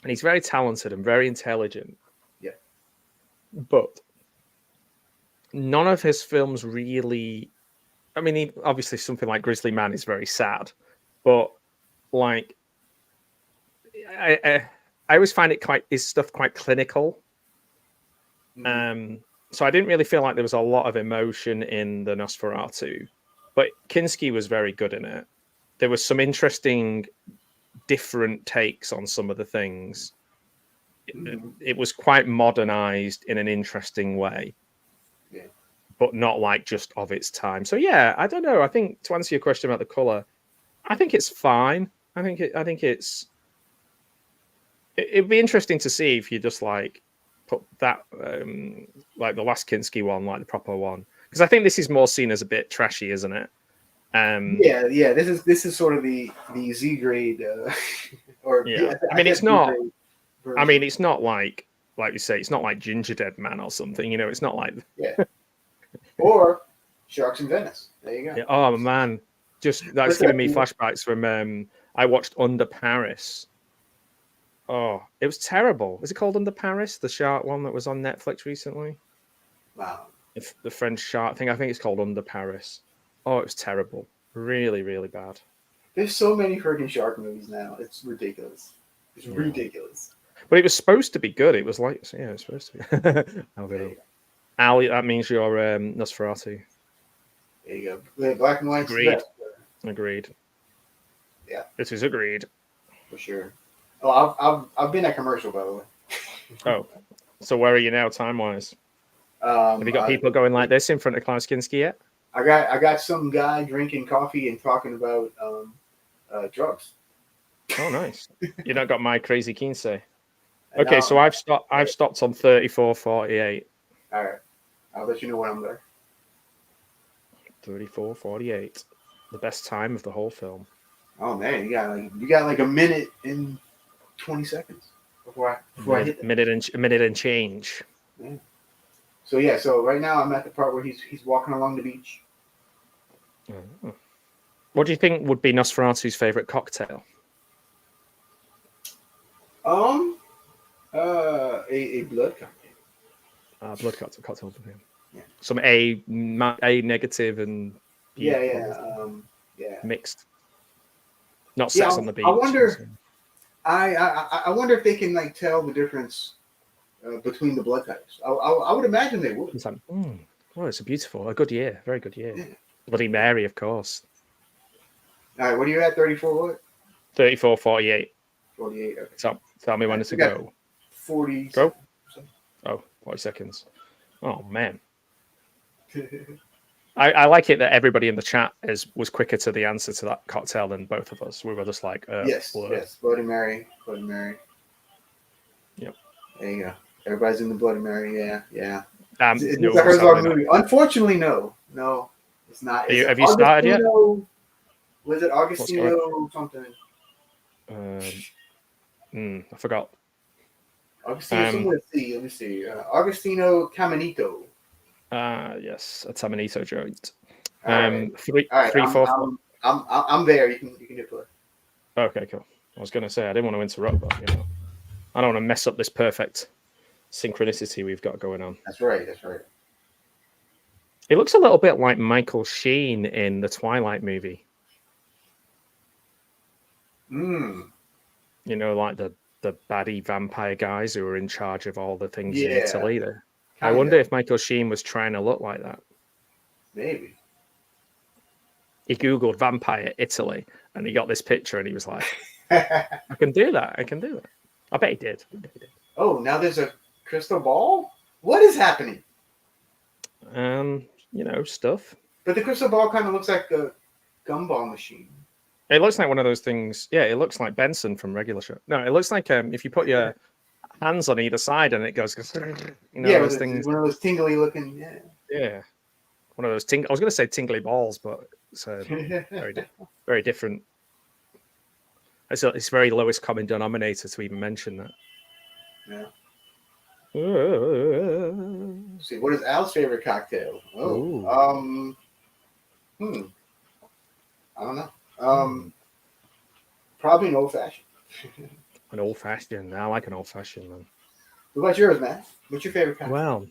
and he's very talented and very intelligent. Yeah, but none of his films really. I mean, obviously something like Grizzly Man is very sad, but like, I always find his stuff quite clinical. So I didn't really feel like there was a lot of emotion in the Nosferatu, but Kinski was very good in it. There was some interesting, different takes on some of the things. It was quite modernized in an interesting way, but not like just of its time. So yeah, I don't know. I think to answer your question about the color, I think it's fine. I think it's. It'd be interesting to see if you just like put that like the last Kinski one, like the proper one, because I think this is more seen as a bit trashy, isn't it? Yeah. This is sort of the Z grade, or Yeah. I mean, it's not. I mean, it's not like you say, it's not like Ginger Dead Man or something. You know, it's not like. Yeah. Or Sharks in Venice. There you go. Yeah, oh man, just that's giving me flashbacks from. I watched Under Paris. Oh, it was terrible. Is it called Under Paris? The shark one that was on Netflix recently. Wow. The French shark thing. I think it's called Under Paris. Oh, it was terrible. Really, really bad. There's so many freaking shark movies now. It's ridiculous. It's ridiculous. But it was supposed to be good. It was like, yeah, it was supposed to be. Okay. Ali, that means you're Nosferatu. There you go. The black and white. Agreed. Yeah. This is agreed. For sure. Oh, I've been at commercial, by the way. Oh, so where are you now, time wise? Have you got people going like this in front of Klaus Kinski yet? I got some guy drinking coffee and talking about drugs. Oh, nice. You don't got my crazy Kinsey. Okay, so I've stopped on 34:48. All right, I'll let you know when I'm there. 34:48, the best time of the whole film. Oh man, you got like a minute and 20 seconds before I hit that. A minute and change. Yeah. So right now I'm at the part where he's walking along the beach. Oh. What do you think would be Nosferatu's favorite cocktail? A blood cocktail. Blood cocktail for him. Yeah. Some A negative and B mixed. Not sex on the beach. I wonder. I wonder if they can like tell the difference between the blood types. I would imagine they would. It's like, oh, it's a good year, very good year. Yeah. Bloody Mary, of course. All right, what are you at? 34 what? 34:48. 48. Okay. Tell me when to go. 40. Go. Oh, 40 seconds. Oh man. I like it that everybody in the chat was quicker to the answer to that cocktail than both of us. We were just like, yes, Bloody Mary. Yep. There you go. Everybody's in the Bloody Mary. Yeah. It's no, a Herzog movie. Unfortunately, no, it's not. Have you started yet? Was it Augustino something? I forgot. Augustino. Let me see. Augustino Caminito. Yes, a Tamanito joint. Right. 3, 4, 4. I'm there. You can hit play. Okay, cool. I was going to say I didn't want to interrupt, but I don't want to mess up this perfect synchronicity we've got going on. That's right. It looks a little bit like Michael Sheen in the Twilight movie. You know, like the baddie vampire guys who are in charge of all the things in Italy. I wonder if Michael Sheen was trying to look like that. Maybe. He Googled vampire Italy and he got this picture and he was like, I can do that. I bet he did. Oh, now there's a crystal ball? What is happening? Stuff. But the crystal ball kind of looks like a gumball machine. It looks like one of those things. Yeah, it looks like Benson from Regular Show. No, it looks like if you put your hands on either side and it goes, those things. One of those tingly looking. Yeah. One of those I was going to say tingly balls, but it's very different. It's very lowest common denominator to even mention that. Yeah. Let's see, what is Al's favorite cocktail? Oh, I don't know. Probably an old fashioned. An old fashioned. I like an old fashioned, man. What about yours, man? What's your favorite cocktail? Well,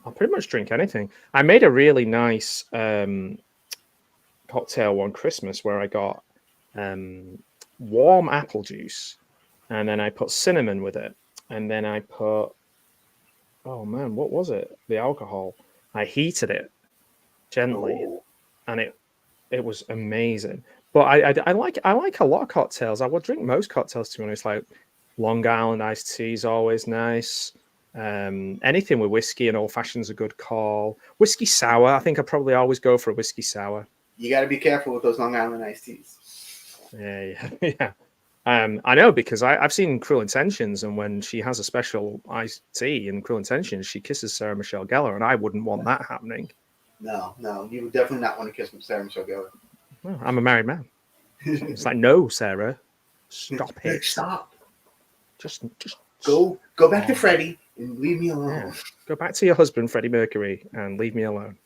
I'll pretty much drink anything. I made a really nice cocktail one Christmas where I got warm apple juice, and then I put cinnamon with it, and then I put what was it? The alcohol. I heated it gently, and it was amazing. But I like a lot of cocktails. I would drink most cocktails, to be honest. Like Long Island iced tea is always nice. Anything with whiskey and old fashioned's a good call. Whiskey sour, I think I probably always go for a whiskey sour. You got to be careful with those Long Island iced teas. Yeah, yeah. I know because I've seen Cruel Intentions, and when she has a special iced tea in Cruel Intentions, she kisses Sarah Michelle Gellar, and I wouldn't want that happening. No, you would definitely not want to kiss Sarah Michelle Gellar. Well, I'm a married man. It's like, no, Sarah, stop it. Stop. Just Go back to Freddie and leave me alone. Yeah. Go back to your husband, Freddie Mercury, and leave me alone.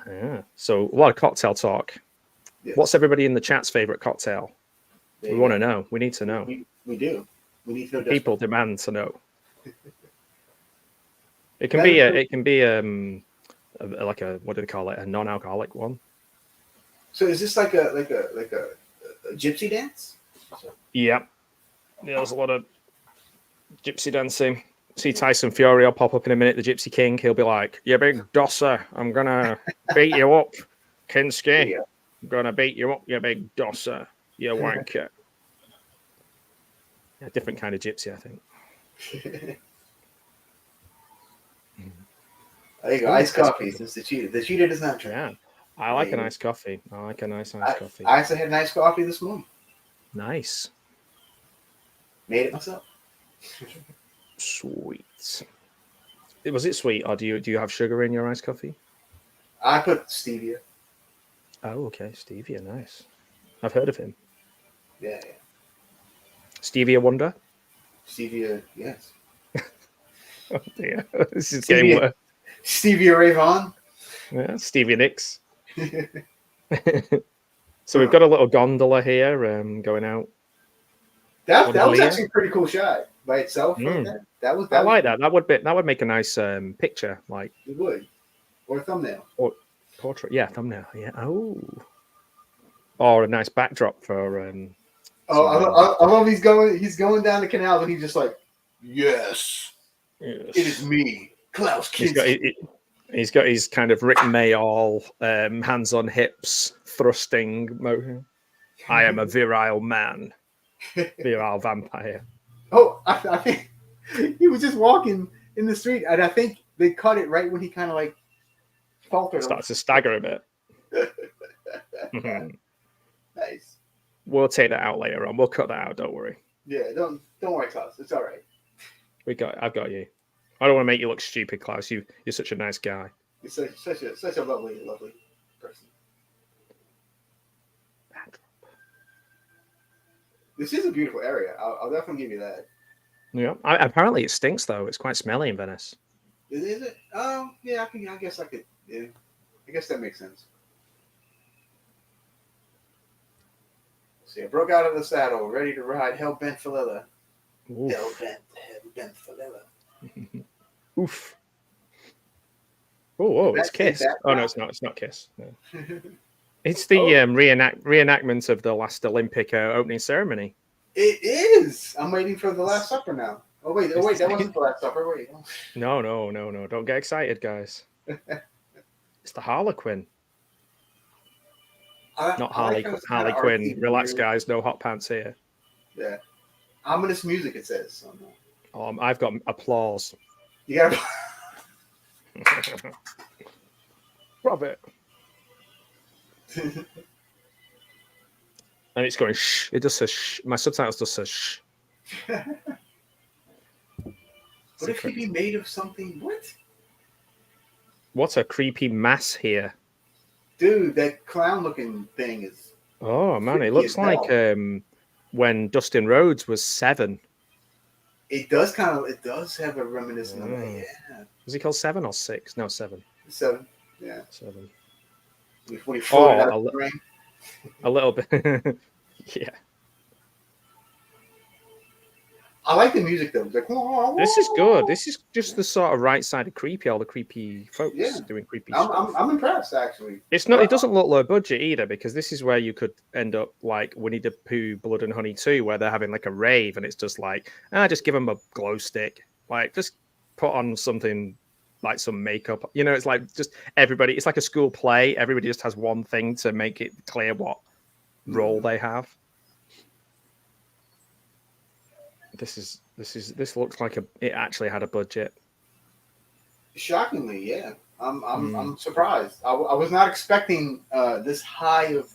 Yeah. So a lot of cocktail talk. Yes. What's everybody in the chat's favorite cocktail? We want to go. know. We need to know. We do. We need to know. People demand to know. It can be like a, what do they call it? A non-alcoholic one. So is this like a gypsy dance? Yeah. There's a lot of gypsy dancing. See Tyson Fury will pop up in a minute, the Gypsy King. He'll be like, "You big dosser, I'm gonna beat you up, Kinski. Yeah. I'm gonna beat you up, you big dosser, you wanker." Yeah, different kind of gypsy, I think. There you go. Iced coffee since the cheetah. The cheetah does not drink. Yeah. I like a nice coffee. I like a nice coffee. I actually had a nice coffee this morning. Nice. Made it myself. Sweet. Was it sweet, or do you have sugar in your iced coffee? I put stevia. Oh, okay. Stevia, nice. I've heard of him. Yeah. Stevia Wonder? Stevia, yes. Oh dear. This is getting worse. Stevia Ray Vaughan. Yeah, Stevie Nicks. So we've got a little gondola here going out. That was actually a pretty cool shot by itself. That was. I like that. That would make a nice picture. Like it would, or a thumbnail. Or portrait. Yeah, thumbnail. Yeah. Oh. Or a nice backdrop for. I love he's going down the canal and he's just like, yes. It is me, Klaus Kinski. He's got his kind of Rick Mayall, hands on hips, thrusting motion. I am a virile man, virile vampire. Oh, I think he was just walking in the street, and I think they cut it right when he kind of like faltered. Starts to stagger a bit. Nice. We'll take that out later on. We'll cut that out. Don't worry. Yeah, don't worry, Klaus. It's all right. I've got you. I don't want to make you look stupid, Klaus. You're such a nice guy. You're such a lovely person. This is a beautiful area. I'll definitely give you that. Yeah. Apparently, it stinks though. It's quite smelly in Venice. Is it? Oh, yeah. I guess I could. Yeah. I guess that makes sense. See, I broke out of the saddle, ready to ride hell-bent Falilla. Hell-bent Falilla. Oof. Oh, it's Kiss. Oh, no, it's not. It's not Kiss. No. It's the reenactment of the last Olympic opening ceremony. It is. I'm waiting for the Last Supper now. Oh, wait. That wasn't the Last Supper. Wait. No. Don't get excited, guys. It's the Harlequin. Not Harley Quinn. Relax, guys. No hot pants here. Yeah. Ominous music, it says. I've got applause. You got Love it. And it's going shh. It just says shh. My subtitles just says shh. What if he'd be made of something? What a creepy mass here. Dude, that clown-looking thing is... Oh, man. It looks like when Dustin Rhodes was 7. It does have a reminiscent of that, yeah. Was he called 7 or 6? No, 7. 7, yeah. 7. When he floated out of the ring. A little bit. Yeah. I like the music though. It's like, whoa. This is good. This is just the sort of right side of creepy. All the creepy folks doing creepy stuff. I'm impressed actually. It's not. It doesn't look low budget either, because this is where you could end up like Winnie the Pooh, Blood and Honey 2, where they're having like a rave, and it's just like, just give them a glow stick, like just put on something like some makeup. You know, it's like just everybody. It's like a school play. Everybody just has one thing to make it clear what role they have. This looks like it actually had a budget. Shockingly, yeah. I'm surprised. I was not expecting this high of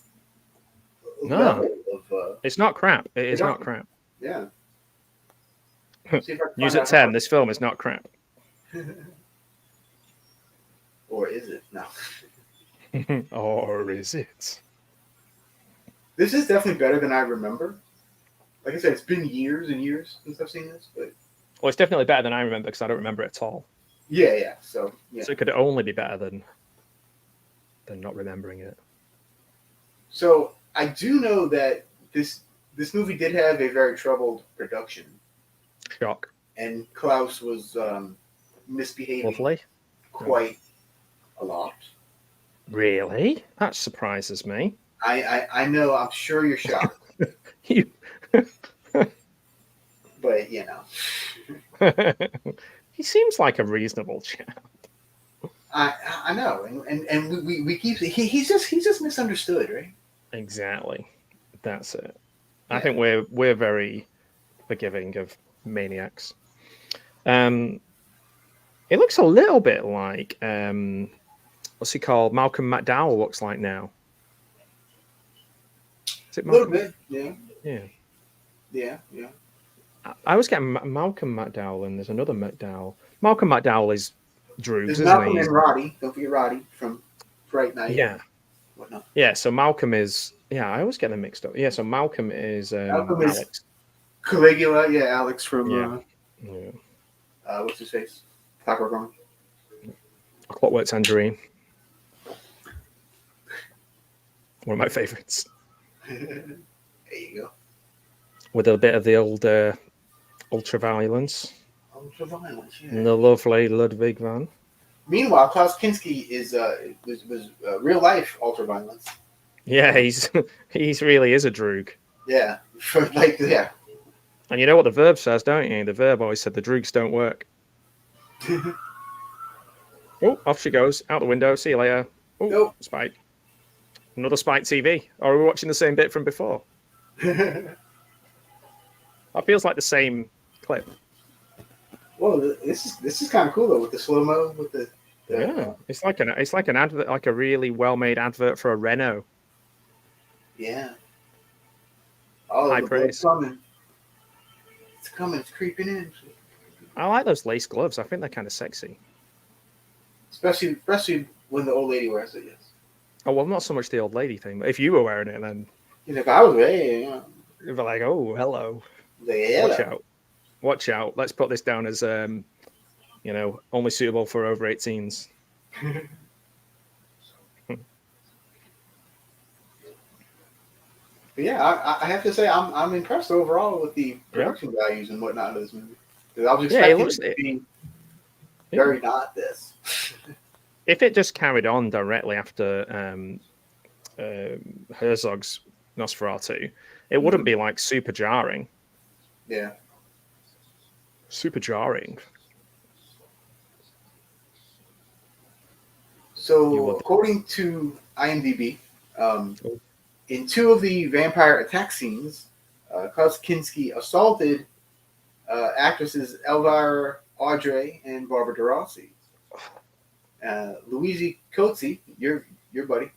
No, level of it's not crap. It is not production. crap. Yeah. See if I can News find at 10. This film is not crap. Or is it? No. Or is it? This is definitely better than I remember. Like I said, it's been years and years since I've seen this, but Well, it's definitely better than I remember because I don't remember it at all. yeah. So yeah. So it could only be better than not remembering it. So I do know that this movie did have a very troubled production, Shock. and Klaus was misbehaving Lovely. quite a lot. Really? That surprises me. I know. I'm sure you're shocked, You. but you know, He seems like a reasonable chap. I know, and we keep he's just misunderstood, right? Exactly. That's it. I Yeah. think we're very forgiving of maniacs. It looks a little bit like what's he called? Malcolm McDowell looks like now. Is it A little Malcolm? bit, yeah. Yeah. I was getting Malcolm McDowell, and there's another McDowell. Malcolm McDowell is Droogs, There's isn't Malcolm he? and Roddy. Don't forget Roddy from Fright Night. Yeah. Whatnot. Yeah, so Malcolm is... Yeah, I always get them mixed up. Yeah, so Malcolm is Malcolm is Alex. Caligula, yeah, Alex from Yeah. what's his face? Clockwork Orange. Clockwork Tangerine. One of my favourites. There you go. With a bit of the old ultra-violence. Ultraviolence, yeah. And the lovely Ludwig van. Meanwhile, Klaus Kinski is was real life ultraviolence. Yeah, he's really is a droog. Yeah, yeah. And you know what the verb says, don't you? The verb always said the droogs don't work. Oh, off she goes. Out the window. See you later. Oh, Nope. Spike. Another Spike TV. Or are we watching the same bit from before? That feels like the same clip. Well, this is kind of cool though with the slow mo with the Yeah, it's like an advert, like a really well made advert for a Renault. yeah. Oh, High the praise. blood's coming. It's coming. It's creeping in. I like those lace gloves. I think they're kind of sexy. Especially when the old lady wears it. Yes. Oh well, not so much the old lady thing, but if you were wearing it, then He's like, I was ready. You know. you'd be like, "Oh, hello, Yeah. watch out! Let's put this down as only suitable for over 18s." But yeah, I have to say I'm impressed overall with the production values and whatnot of this movie. Because I was expecting it to be very not this. If it just carried on directly after Herzog's Nosferatu, it wouldn't be like super jarring. Yeah. Super jarring. So according to IMDb, in 2 of the vampire attack scenes, Klaus Kinski assaulted actresses Elvira Audrey and Barbara de Rossi. Luigi Cozzi, your buddy,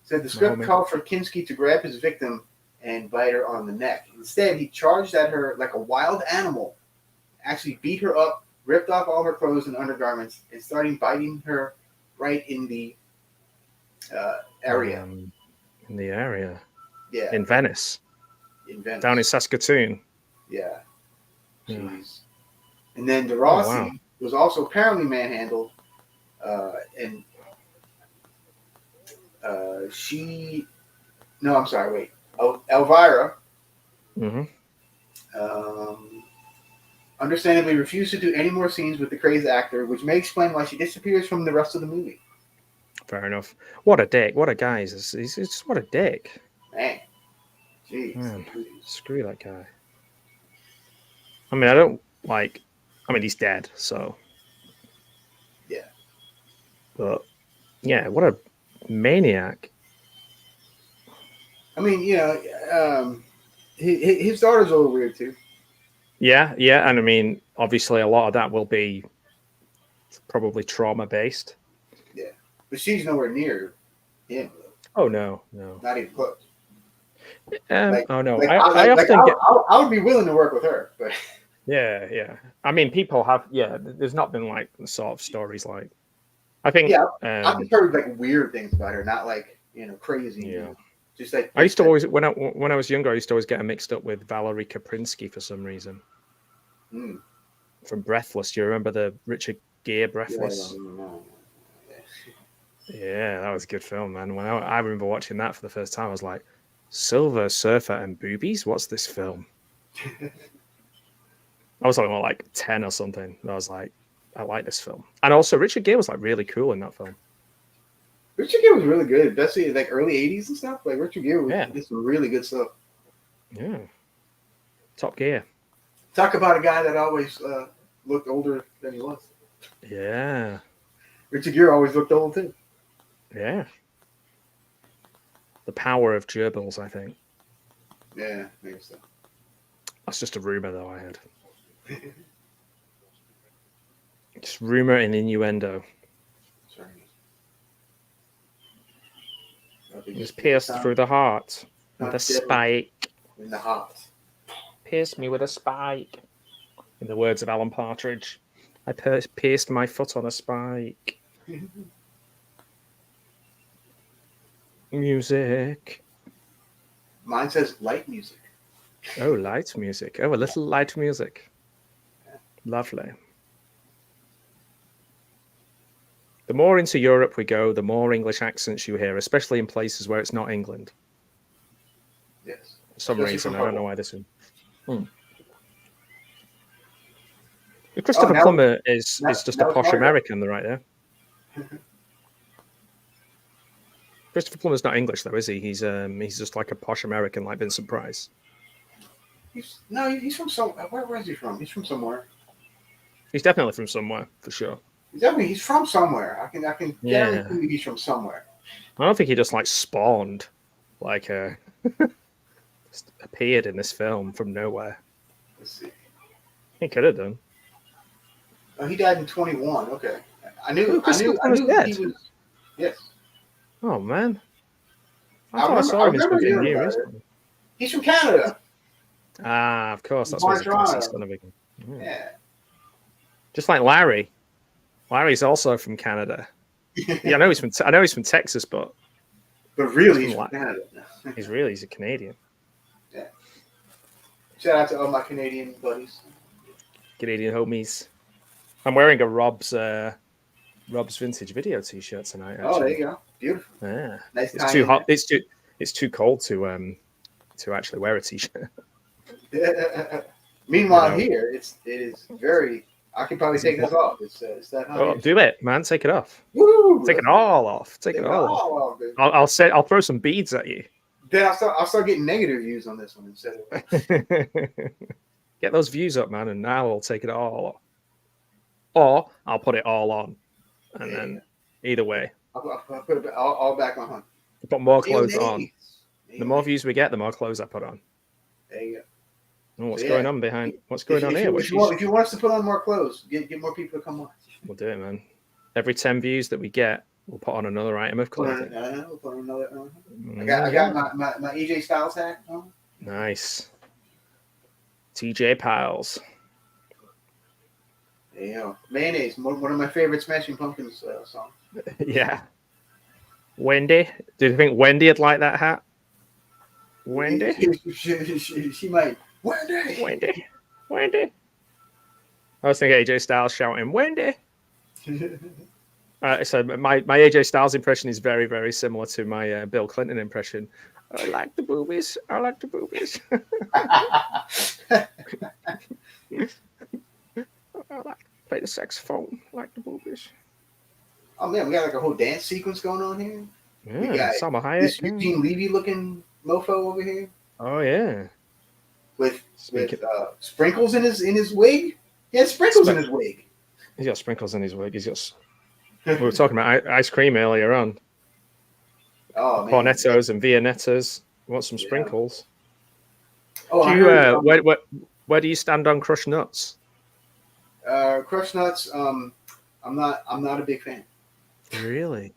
said the script called for Kinski to grab his victim and bite her on the neck. Instead, he charged at her like a wild animal, actually beat her up, ripped off all her clothes and undergarments, and started biting her right in the area. In the area. Yeah. In Venice. Down in Saskatoon. Yeah. Yeah. Jeez. And then de Rossi was also apparently manhandled, and she. No, I'm sorry. Wait. Elvira. Understandably refused to do any more scenes with the crazy actor, which may explain why she disappears from the rest of the movie. Fair enough. What a dick. What a guy. He's just what a dick. Man. Jeez. Man, screw that guy. I mean, he's dead, so. Yeah. But, yeah, what a maniac. I mean, his daughter's a little weird, too. Yeah, and I mean, obviously a lot of that will be It's probably trauma based. Yeah, but she's nowhere near him. Oh no, no. Not even close. Oh no, Like, I often get. I would be willing to work with her, but Yeah, yeah. I mean, people have. Yeah, there's not been like the sort of stories like. I think. yeah, I've just heard like weird things about her, not like crazy. Yeah. Just like I used to always when I was younger, I used to always get her mixed up with Valerie Kaprinsky for some reason. Mm. From Breathless. Do you remember the Richard Gere Breathless? Yeah, that was a good film, man. When I remember watching that for the first time, I was like, Silver Surfer and boobies? What's this film? I was like 10 or something. And I was like, I like this film. And also Richard Gere was like really cool in that film. Richard Gere was really good, especially like early '80s and stuff. Like Richard Gere did some really good stuff. Yeah, Top Gear. Talk about a guy that always looked older than he was. Yeah, Richard Gere always looked old too. Yeah, the power of gerbils, I think. Yeah, maybe so. That's just a rumor, though. I heard. Just rumor and innuendo. Sorry. He was pierced through the heart with a spike. In the heart. Pierced me with a spike. In the words of Alan Partridge, I pierced my foot on a spike. Music. Mine says light music. Oh, light music. Oh, a little light music. Lovely. The more into Europe we go, the more English accents you hear, especially in places where it's not England. Yes. For some reason, I don't know why this is. Christopher Plummer is just a posh American, right there. Christopher Plummer's not English, though, is he? He's just like a posh American, like Vincent Price. He's from somewhere. Where is he from? He's from somewhere. He's definitely from somewhere, for sure. He's from somewhere. I can guarantee he's from somewhere. I don't think he just like spawned, like just appeared in this film from nowhere. Let's see. He could have done. Oh, he died in 21. Okay, I knew dead. he was. Yes. Oh man, I thought I saw him in something new recently. He's from Canada. Ah, of course, that's where he's going to be. Yeah. Just like Larry. Larry's also from Canada. Yeah, I know he's from Texas, but really he's from Canada. he's a Canadian. Yeah. Shout out to all my Canadian buddies. Canadian homies. I'm wearing a Rob's vintage video T-shirt tonight. Actually. Oh, there you go. Beautiful. Yeah. Nice. It's too hot. It's too cold to actually wear a T-shirt. Meanwhile, here it is very. I can probably take this off. It's that hot. Oh, do it, man! Take it off. Woo! Take it all off. Take it all off. I'll throw some beads at you. Then I'll start getting negative views on this one instead of. Get those views up, man, and now I'll take it all off. Or I'll put it all on, and then either way, I'll put it all back on. Put more clothes on. The more views we get, the more clothes I put on. There you go. Oh, what's going on behind? What's going on here? If you want us to put on more clothes, get more people to come watch. We'll do it, man. Every 10 views that we get, we'll put on another item of clothing. We'll put on another. I got my EJ Styles hat on. Nice. TJ Piles. There you go. Mayonnaise, one of my favorite Smashing Pumpkins songs. Yeah. Wendy? Do you think Wendy would like that hat? Wendy? She might. Wendy. I was thinking AJ Styles shouting, Wendy. So my AJ Styles impression is very, very similar to my Bill Clinton impression. I like the boobies. I like the boobies. I like to play the saxophone. I like the boobies. Oh man, we got like a whole dance sequence going on here. Yeah, we got Salma Hayek. This Eugene Levy looking mofo over here. Oh yeah. With sprinkles in his wig. He has sprinkles in his wig. He's got sprinkles in his wig. He's got. We were talking about ice cream earlier on. Oh man. Cornettos and Viennettas. Want some sprinkles? Oh, do you, where do you stand on crushed nuts? Crushed nuts. I'm not a big fan. Really?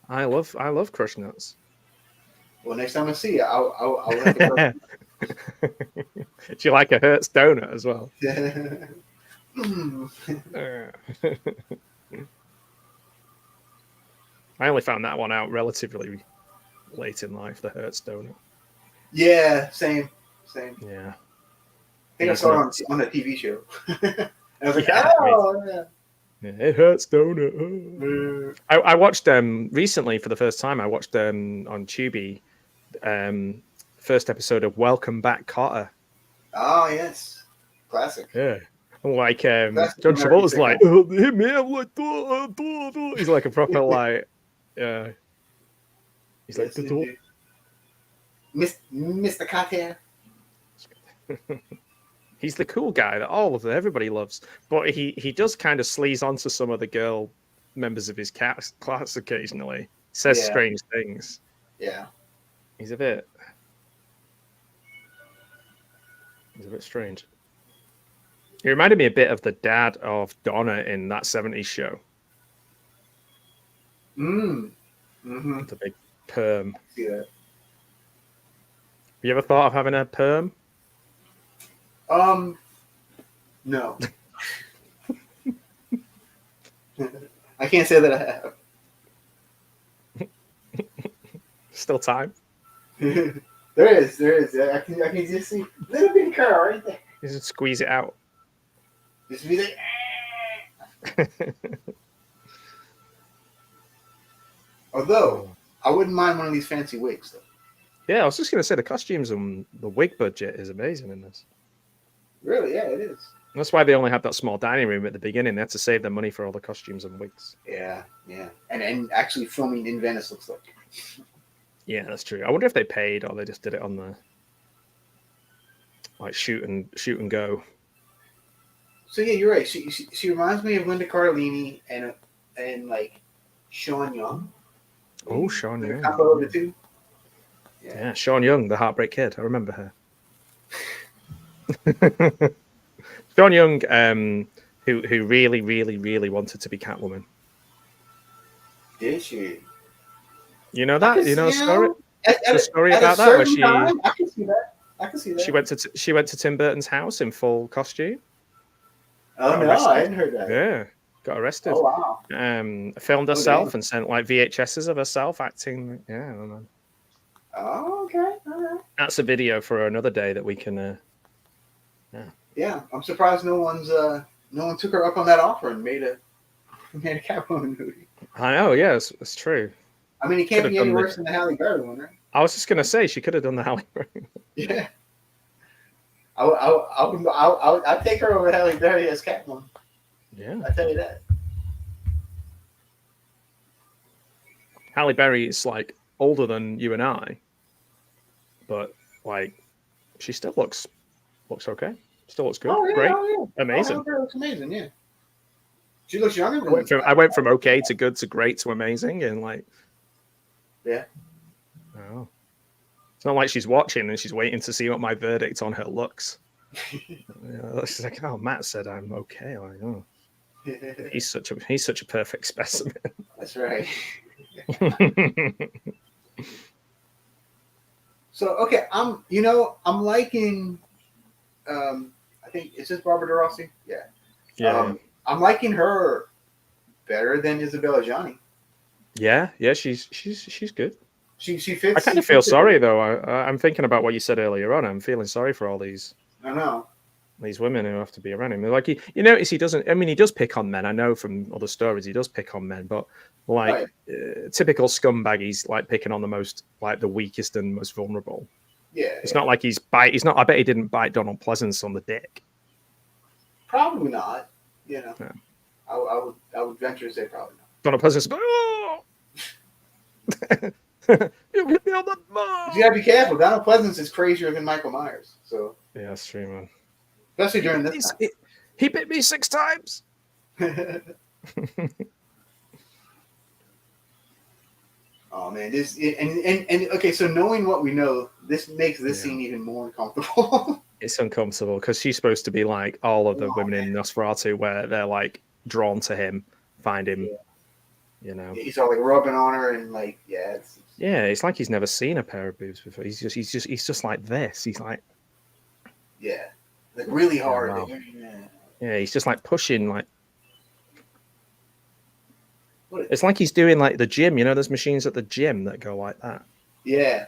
I love Crush Nuts. Well, next time I see you, I'll let the Do you like a Hertz donut as well? I only found that one out relatively late in life, the Hertz donut. Yeah, same. Yeah. I think I saw it on a TV show. And I was like, Yeah, oh, yeah. Yeah, it hurts, donut. I watched recently for the first time. I watched on Tubi first episode of Welcome Back, Kotter. Oh yes, classic. Yeah, like John Classic American Travolta's sitcom. like, oh, hit me, I'm like, he's like a proper like, yeah. He's like, Yes, indeed. Mr. Carter. He's the cool guy that everybody loves, but he does kind of sleaze onto some of the girl members of his class occasionally. Says strange things. Yeah. He's a bit strange. He reminded me a bit of the dad of Donna in That 70s Show. Mm-hmm. The big perm. See that? Have you ever thought of having a perm? No. I can't say that I have. Still time. There is. I can just see a little bit of curl right there. You just squeeze it out. Just be like, although I wouldn't mind one of these fancy wigs though. Yeah, I was just going to say the costumes and the wig budget is amazing in this. Really? Yeah, it is. That's why they only had that small dining room at the beginning. They had to save their money for all the costumes and wigs. Yeah. And actually filming in Venice looks like. Yeah, that's true. I wonder if they paid or they just did it on the like shoot and go. So yeah, you're right. She reminds me of Linda Cardellini and like Sean Young. Oh, Sean Young. Combo of the two. Yeah, Sean Young, the Heartbreak Kid. I remember her. Sean Young, who really, really, really wanted to be Catwoman. Did she? You know that? You know the story? The story at about a that where certain she time, I can see that. she went to Tim Burton's house in full costume. Oh no, I hadn't heard that. Yeah, got arrested. Oh wow. Filmed herself and sent like VHSs of herself acting. Yeah, I don't know. Oh, okay. All right. That's a video for another day that we can. Yeah, I'm surprised no one took her up on that offer and made a Catwoman movie. I know. Yeah, it's true. I mean, it can't be any worse than the Halle Berry one, right? I was just gonna say she could have done the Halle Berry. Yeah. I'd take her over Halle Berry as Catwoman. Yeah. I tell you that. Halle Berry is like older than you and I, but like she still looks okay. Still looks good. Oh, yeah, Great. oh, yeah. Amazing. Oh, looks amazing, yeah. She looks younger. I went from okay to good to great to amazing in like. Yeah. Oh. It's not like she's watching and she's waiting to see what my verdict on her looks. She's like, oh, Matt said I'm okay. I'm like, oh. He's such a perfect specimen. That's right. So okay, I'm liking. I think is this Barbara DeRossi? Yeah. Yeah. I'm liking her better than Isabella Gianni. Yeah. She's good. She fits. I kind of feel sorry though. I'm thinking about what you said earlier on. I'm feeling sorry for all these. I know. These women who have to be around him. Like you notice he doesn't. I mean, he does pick on men. I know from other stories he does pick on men, but like typical scumbag, he's like picking on the weakest and most vulnerable. Yeah. It's not like he's not. I bet he didn't bite Donald Pleasance on the dick. Probably not. You know. Yeah. I would venture to say probably not. Donald Pleasance. Oh! You hit me on the mouth. You gotta be careful. Donald Pleasance is crazier than Michael Myers. So. Yeah, that's true, man. Especially during this time. He bit me 6 times. Oh man, and okay. So knowing what we know, this makes this scene even more uncomfortable. It's uncomfortable because she's supposed to be like all of the women in Nosferatu, where they're like drawn to him find him. Yeah. You know, he's all like rubbing on her and like, it's like he's never seen a pair of boobs before. He's just like this. He's like, like really hard. wow. Like, Yeah, he's just like pushing like. It's like he's doing like the gym. You know, there's machines at the gym that go like that. Yeah.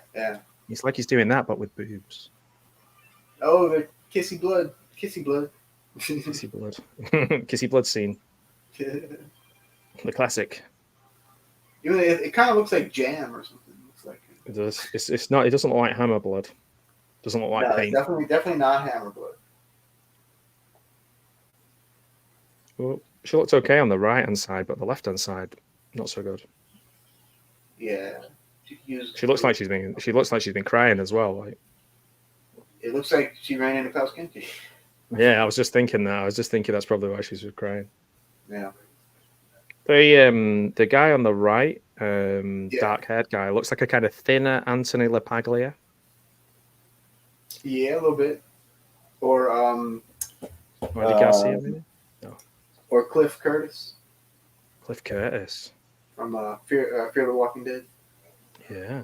It's like he's doing that, but with boobs. Oh, the kissy blood. Kissy blood. Kissy blood scene. The classic. It kind of looks like jam or something. It looks like It does. It's not. It doesn't look like hammer blood. Doesn't look like paint. Definitely not hammer blood. Well, she looks okay on the right hand side, but the left hand side not so good. Yeah. She looks like she's been crying as well. Like, it looks like she ran into Klaus Kinski. Yeah, I was just thinking that. I was just thinking that's probably why she's crying. Yeah. The guy on the right, dark haired guy, looks like a kind of thinner Anthony LaPaglia. Yeah, a little bit. Or Garcia, maybe? No. Or Cliff Curtis. Cliff Curtis. From Fear the Walking Dead. Yeah.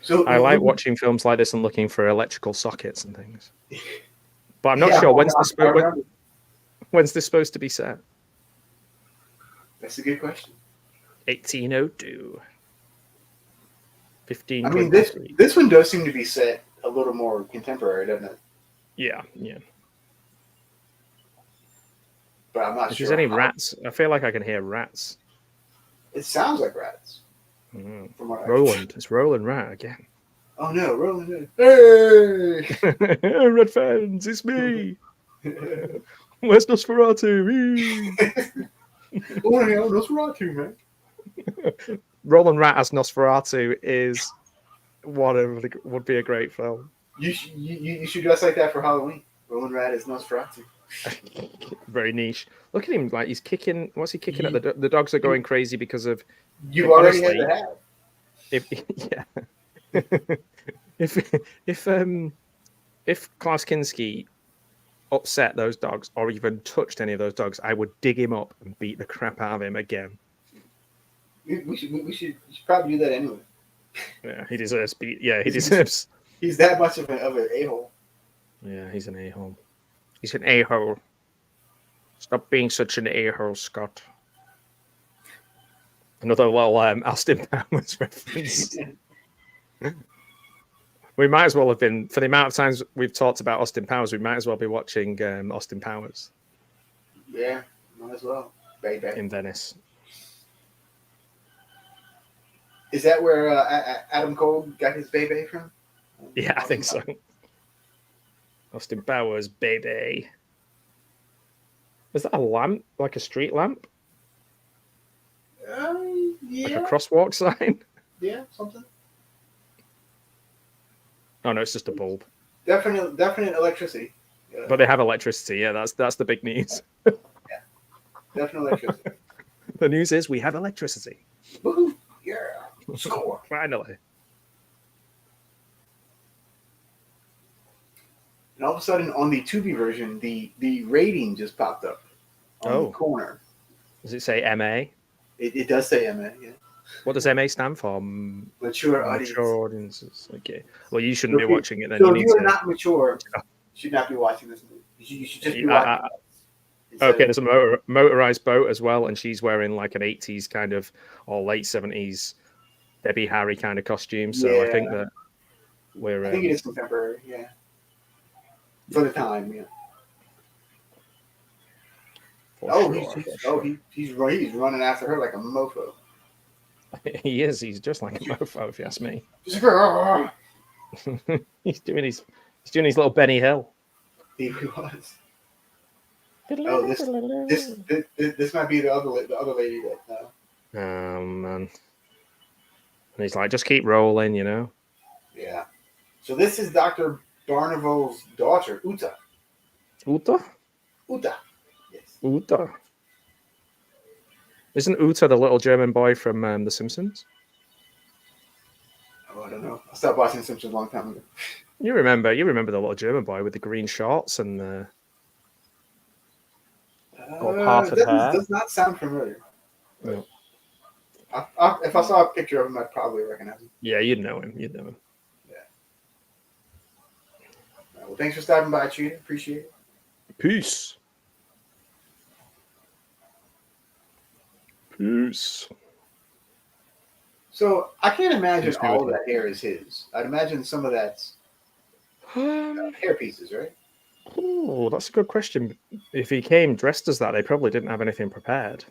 So I like watching films like this and looking for electrical sockets and things. But I'm not sure when's this supposed to be set? That's a good question. 1802. 15. I mean, this one does seem to be set a little more contemporary, doesn't it? Yeah. But I'm not sure. If there's any rats, I feel like I can hear rats. It sounds like rats. Mm. From what Roland. It's Roland Rat again. Oh no, Roland! Hey! Red fans, it's me. Where's Nosferatu? Oh hell, Nosferatu, man! Roland Rat as Nosferatu is would be a great film. You should dress like that for Halloween. Roland Rat is Nosferatu. Very niche. Look at him, like he's kicking. What's he kicking at? The dogs are going crazy because of. You already had the hat. If Klaus Kinski upset those dogs or even touched any of those dogs, I would dig him up and beat the crap out of him again. We should probably do that anyway. Yeah, he deserves beat. Yeah, he deserves. He's that much of an a-hole. Yeah, he's an a-hole. He's an a-hole. Stop being such an a-hole, Scott. Another little Austin Powers reference. We might as well have been, for the amount of times we've talked about Austin Powers, we might as well be watching Austin Powers. Yeah, might as well. Baby. In Venice. Is that where Adam Cole got his baby from? Yeah, I think so. Austin Powers, baby. Is that a lamp? Like a street lamp? Yeah. Like a crosswalk sign? Yeah, something. Oh no, it's just a bulb. Definite electricity. Yeah. But they have electricity. Yeah, that's the big news. Yeah, definite electricity. The news is we have electricity. Woohoo! Yeah, score. Finally. And all of a sudden, on the Tubi version, the rating just popped up on the corner. Does it say MA? It does say MA. Yeah. What does MA stand for? Mature audience. Mature audiences. Okay. Well, you shouldn't be watching it then. So if you are not mature, you should not be watching this movie. You should just be watching it. Okay, there's a motorized boat as well, and she's wearing like an 80s kind of, or late 70s Debbie Harry kind of costume. So I think that we're... I think it is contemporary, yeah. For the time, yeah. He's running after her like a mofo. He is. He's just like a mofo, if you ask me. he's doing his little Benny Hill. He was. Oh, this might be the other lady that. Oh man. And he's like, just keep rolling, you know. Yeah. So this is Dr. Barnival's daughter, Uta. Uta. Yes. Uta. Isn't Uta the little German boy from The Simpsons? Oh, I don't know. I stopped watching The Simpsons a long time ago. You remember the little German boy with the green shorts and the Or parted hair. Does not sound familiar. No. If I saw a picture of him, I'd probably recognize him. Yeah, you'd know him. You'd know him. Yeah. Well, thanks for stopping by, Cheetah. Appreciate it. Peace. Peace. So I can't imagine Peace be all with that hair is his. I'd imagine some of that's hair pieces, right? Oh, that's a good question. If he came dressed as that, they probably didn't have anything prepared.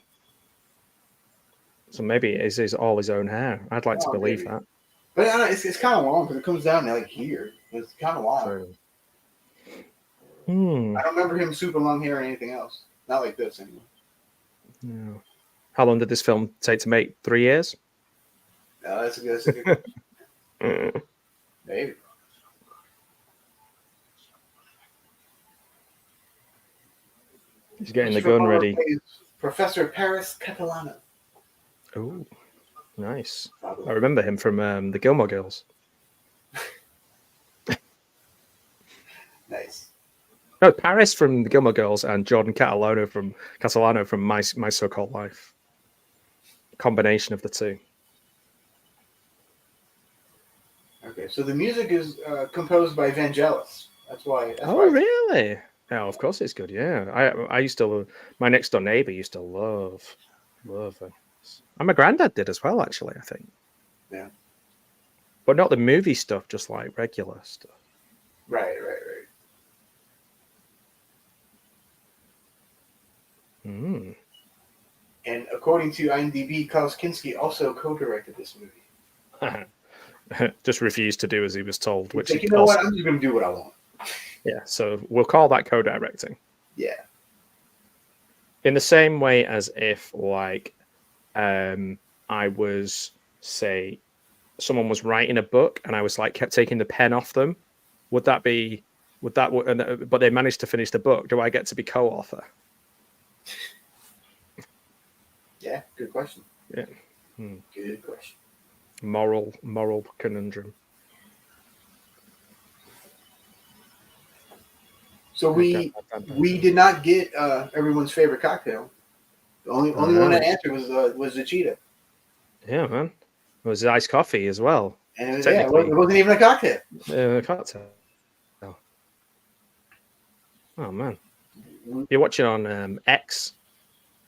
So maybe it is all his own hair. I'd like to believe maybe. that. But I don't know, it's kind of long because it comes down to like here. It's kind of long. So, I don't remember him super long hair or anything else. Not like this anyway. no. How long did this film take to make? 3 years? No, that's a good question. Maybe. He's getting the gun ready. Professor Paris Catalano. Oh, nice. I remember him from the Gilmore Girls. Nice. No, Paris from the Gilmore Girls and Jordan Catalano from My So-Called Life. Combination of the two. Okay, so the music is composed by Vangelis. That's why. Really? Oh, of course it's good. Yeah, I used to. My next door neighbor used to love it. And my granddad did as well, actually. I think. Yeah. But not the movie stuff, just like regular stuff. Right. Mm. And according to IMDb, Klaus Kinski also co-directed this movie. Just refused to do as he was told. He's Which like, you know what? I'm just going to do what I want. Yeah, so we'll call that co-directing. Yeah. In the same way as if, like, I was, say, someone was writing a book and I was like kept taking the pen off them. Would that? But they managed to finish the book. Do I get to be co-author? Yeah, good question. Yeah. Good question. Moral conundrum. So we did not get everyone's favorite cocktail. The only one that answered was the cheetah. Yeah, man. It was iced coffee as well. And it wasn't even a cocktail. Cocktail. Oh man. You're watching on X.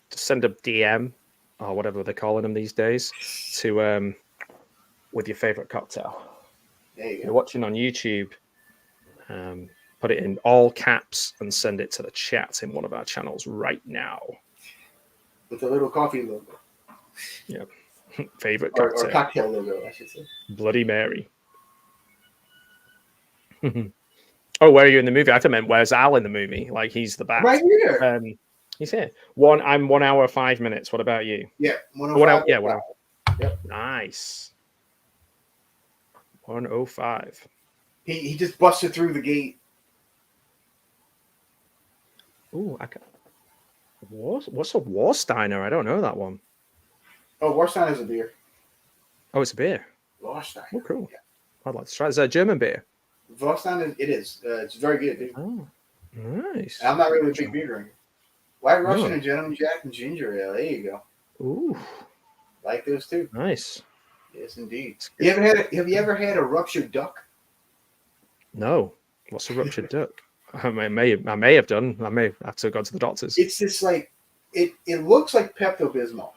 Just send a DM or whatever they're calling them these days to with your favorite cocktail. There you go. You're watching on YouTube. Put it in all caps and send it to the chat in one of our channels right now. With a little coffee logo. Yeah. Favorite cocktail. Or cocktail logo, I should say. Bloody Mary. Oh, where are you in the movie? I thought meant where's Al in the movie? Like he's the back. Right here. He's here. I'm 1 hour 5 minutes. What about you? Yeah, 1 hour. Yeah, 1 hour. Yep. Nice. 1:05. He just busted through the gate. Ooh, what's a Warsteiner? I don't know that one. Oh, Warsteiner is a beer. Oh, it's a beer. Warsteiner. Oh, cool. Yeah. I'd like to try. Is that a German beer? Warsteiner, it is. It's very good, dude. Oh, nice. I'm not really a big beer drinker. White Russian and Gentleman Jack and ginger ale. There you go. Ooh, like those too. Nice. Yes, indeed. Have you ever had a ruptured duck? No. What's a ruptured duck? I may have done. I may have to go to the doctors. It's this like it looks like Pepto-Bismol,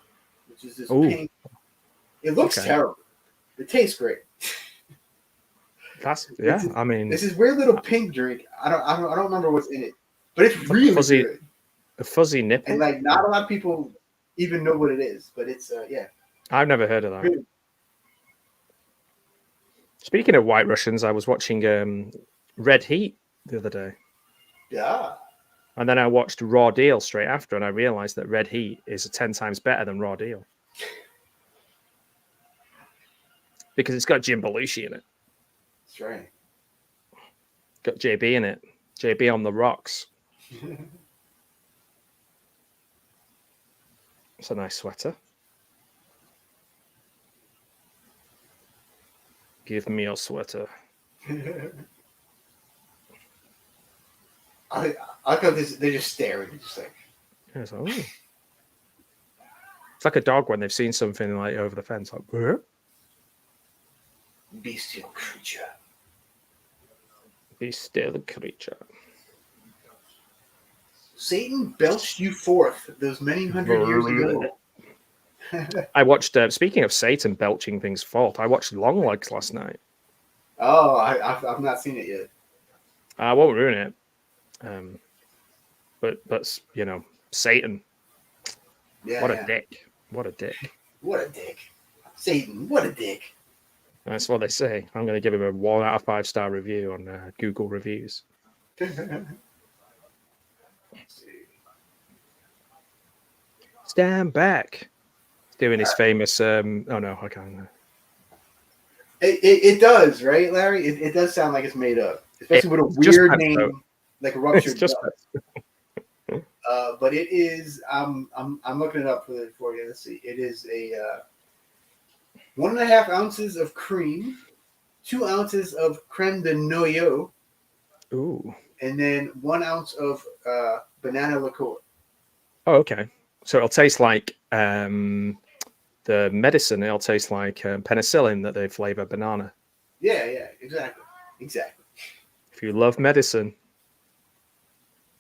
which is this pink. It looks terrible. It tastes great. I mean, this is weird little pink drink. I don't remember what's in it, but it's really good. A fuzzy nipple, and like not a lot of people even know what it is, but it's yeah. I've never heard of that. Really? Speaking of White Russians, I was watching Red Heat the other day. Yeah. And then I watched Raw Deal straight after, and I realized that Red Heat is 10 times better than Raw Deal. Because it's got Jim Belushi in it. That's right. Got JB in it. JB on the rocks. It's a nice sweater. Give me your sweater. I thought they're just staring, just like. It's like, ooh. It's like a dog when they've seen something like over the fence, like, "Huh?" Bestial creature. Be still a creature. Satan belched you forth those many hundred years ago. I watched, speaking of Satan belching things forth, I watched Longlegs last night. Oh, I've not seen it yet. I won't ruin it. But you know, Satan. Yeah, What a dick. What a dick. What a dick. Satan, what a dick. That's what they say. I'm going to give him a 1 out of 5-star review on Google reviews. Stand back. He's doing his famous. Oh no, I can't. It does, right, Larry? It does sound like it's made up, especially with a weird name like Ruptured Duck. But it is. I'm looking it up for you. Let's see. It is a 1.5 ounces of cream, 2 ounces of creme de noyau, Ooh. and then 1 ounce of banana liqueur. Oh, okay. So it'll taste like the medicine. It'll taste like penicillin that they flavor banana. Yeah, exactly. If you love medicine.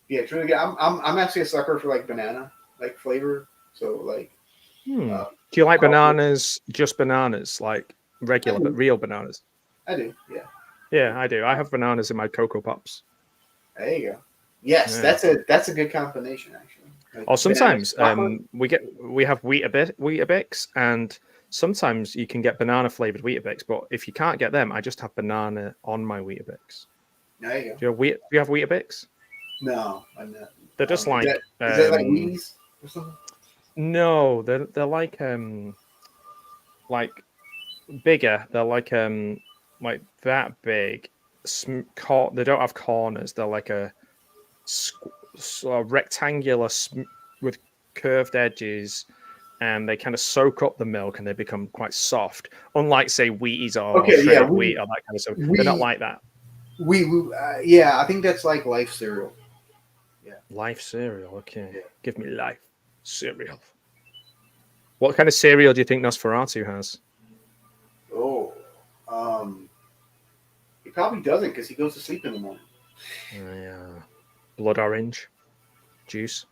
Yeah, it's really good. I'm actually a sucker for like banana like flavor. So like. Do you like bananas? Just bananas, like regular but real bananas? I do. Yeah. Yeah, I do. I have bananas in my Cocoa Pops. There you go. Yes, yeah. That's a good combination actually. Like or sometimes we have Weetabix, and sometimes you can get banana flavored Weetabix. But if you can't get them, I just have banana on my Weetabix. There you go. Do you have Weetabix? No, I'm not. They're just like is that like Wheaties or something? No, they're like bigger. They're like that big. They don't have corners. They're like a rectangular with curved edges, and they kind of soak up the milk and they become quite soft. Unlike, say, Wheaties or shredded wheat or that kind of stuff. They're not like that. Yeah, I think that's like Life cereal. Yeah, Life cereal. Okay, yeah. Give me Life cereal. What kind of cereal do you think Nosferatu has? Oh, he probably doesn't because he goes to sleep in the morning. Yeah, blood orange juice.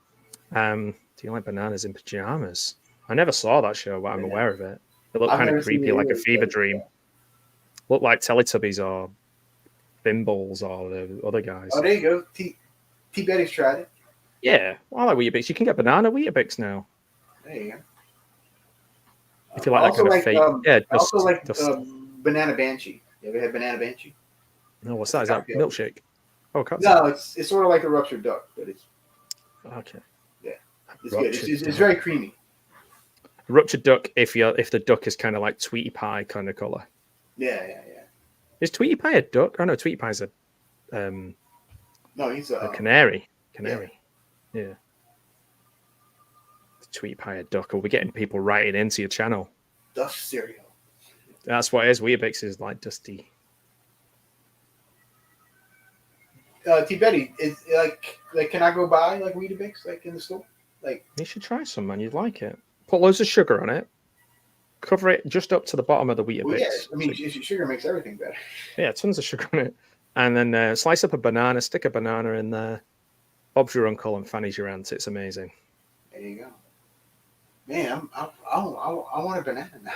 Do you like bananas in pajamas? I never saw that show, but I'm aware of it. It looked kind of creepy, like a fever dream. Looked like Teletubbies or Bimbles or the other guys. Oh, there you go. T Betty's tried it. Yeah, well, I like Weetabix. You can get banana Weetabix now. There you go. If you like that kind of fake, also like banana banshee. You ever had banana banshee? No, what's that? Is that milkshake? Oh, no, it's sort of like a ruptured duck, but it's okay. Yeah, it's good. It's very creamy. Ruptured duck. If the duck is kind of like Tweety Pie kind of color. Yeah. Is Tweety Pie a duck? Oh no, Tweety Pie's a no, he's a canary. Canary. Yeah. Tweety Pie a duck. Are we getting people writing into your channel? Dust cereal. That's what it is. Weetabix is like dusty. T Betty, is like can I go buy like Weetabix like in the store? Like you should try some, man. You'd like it. Put loads of sugar on it. Cover it just up to the bottom of the Weetabix. Well, yeah, I mean sugar makes everything better. Yeah, tons of sugar on it, and then slice up a banana, stick a banana in there. Bob's your uncle and Fanny's your aunt. It's amazing. There you go. Man, I want a banana now.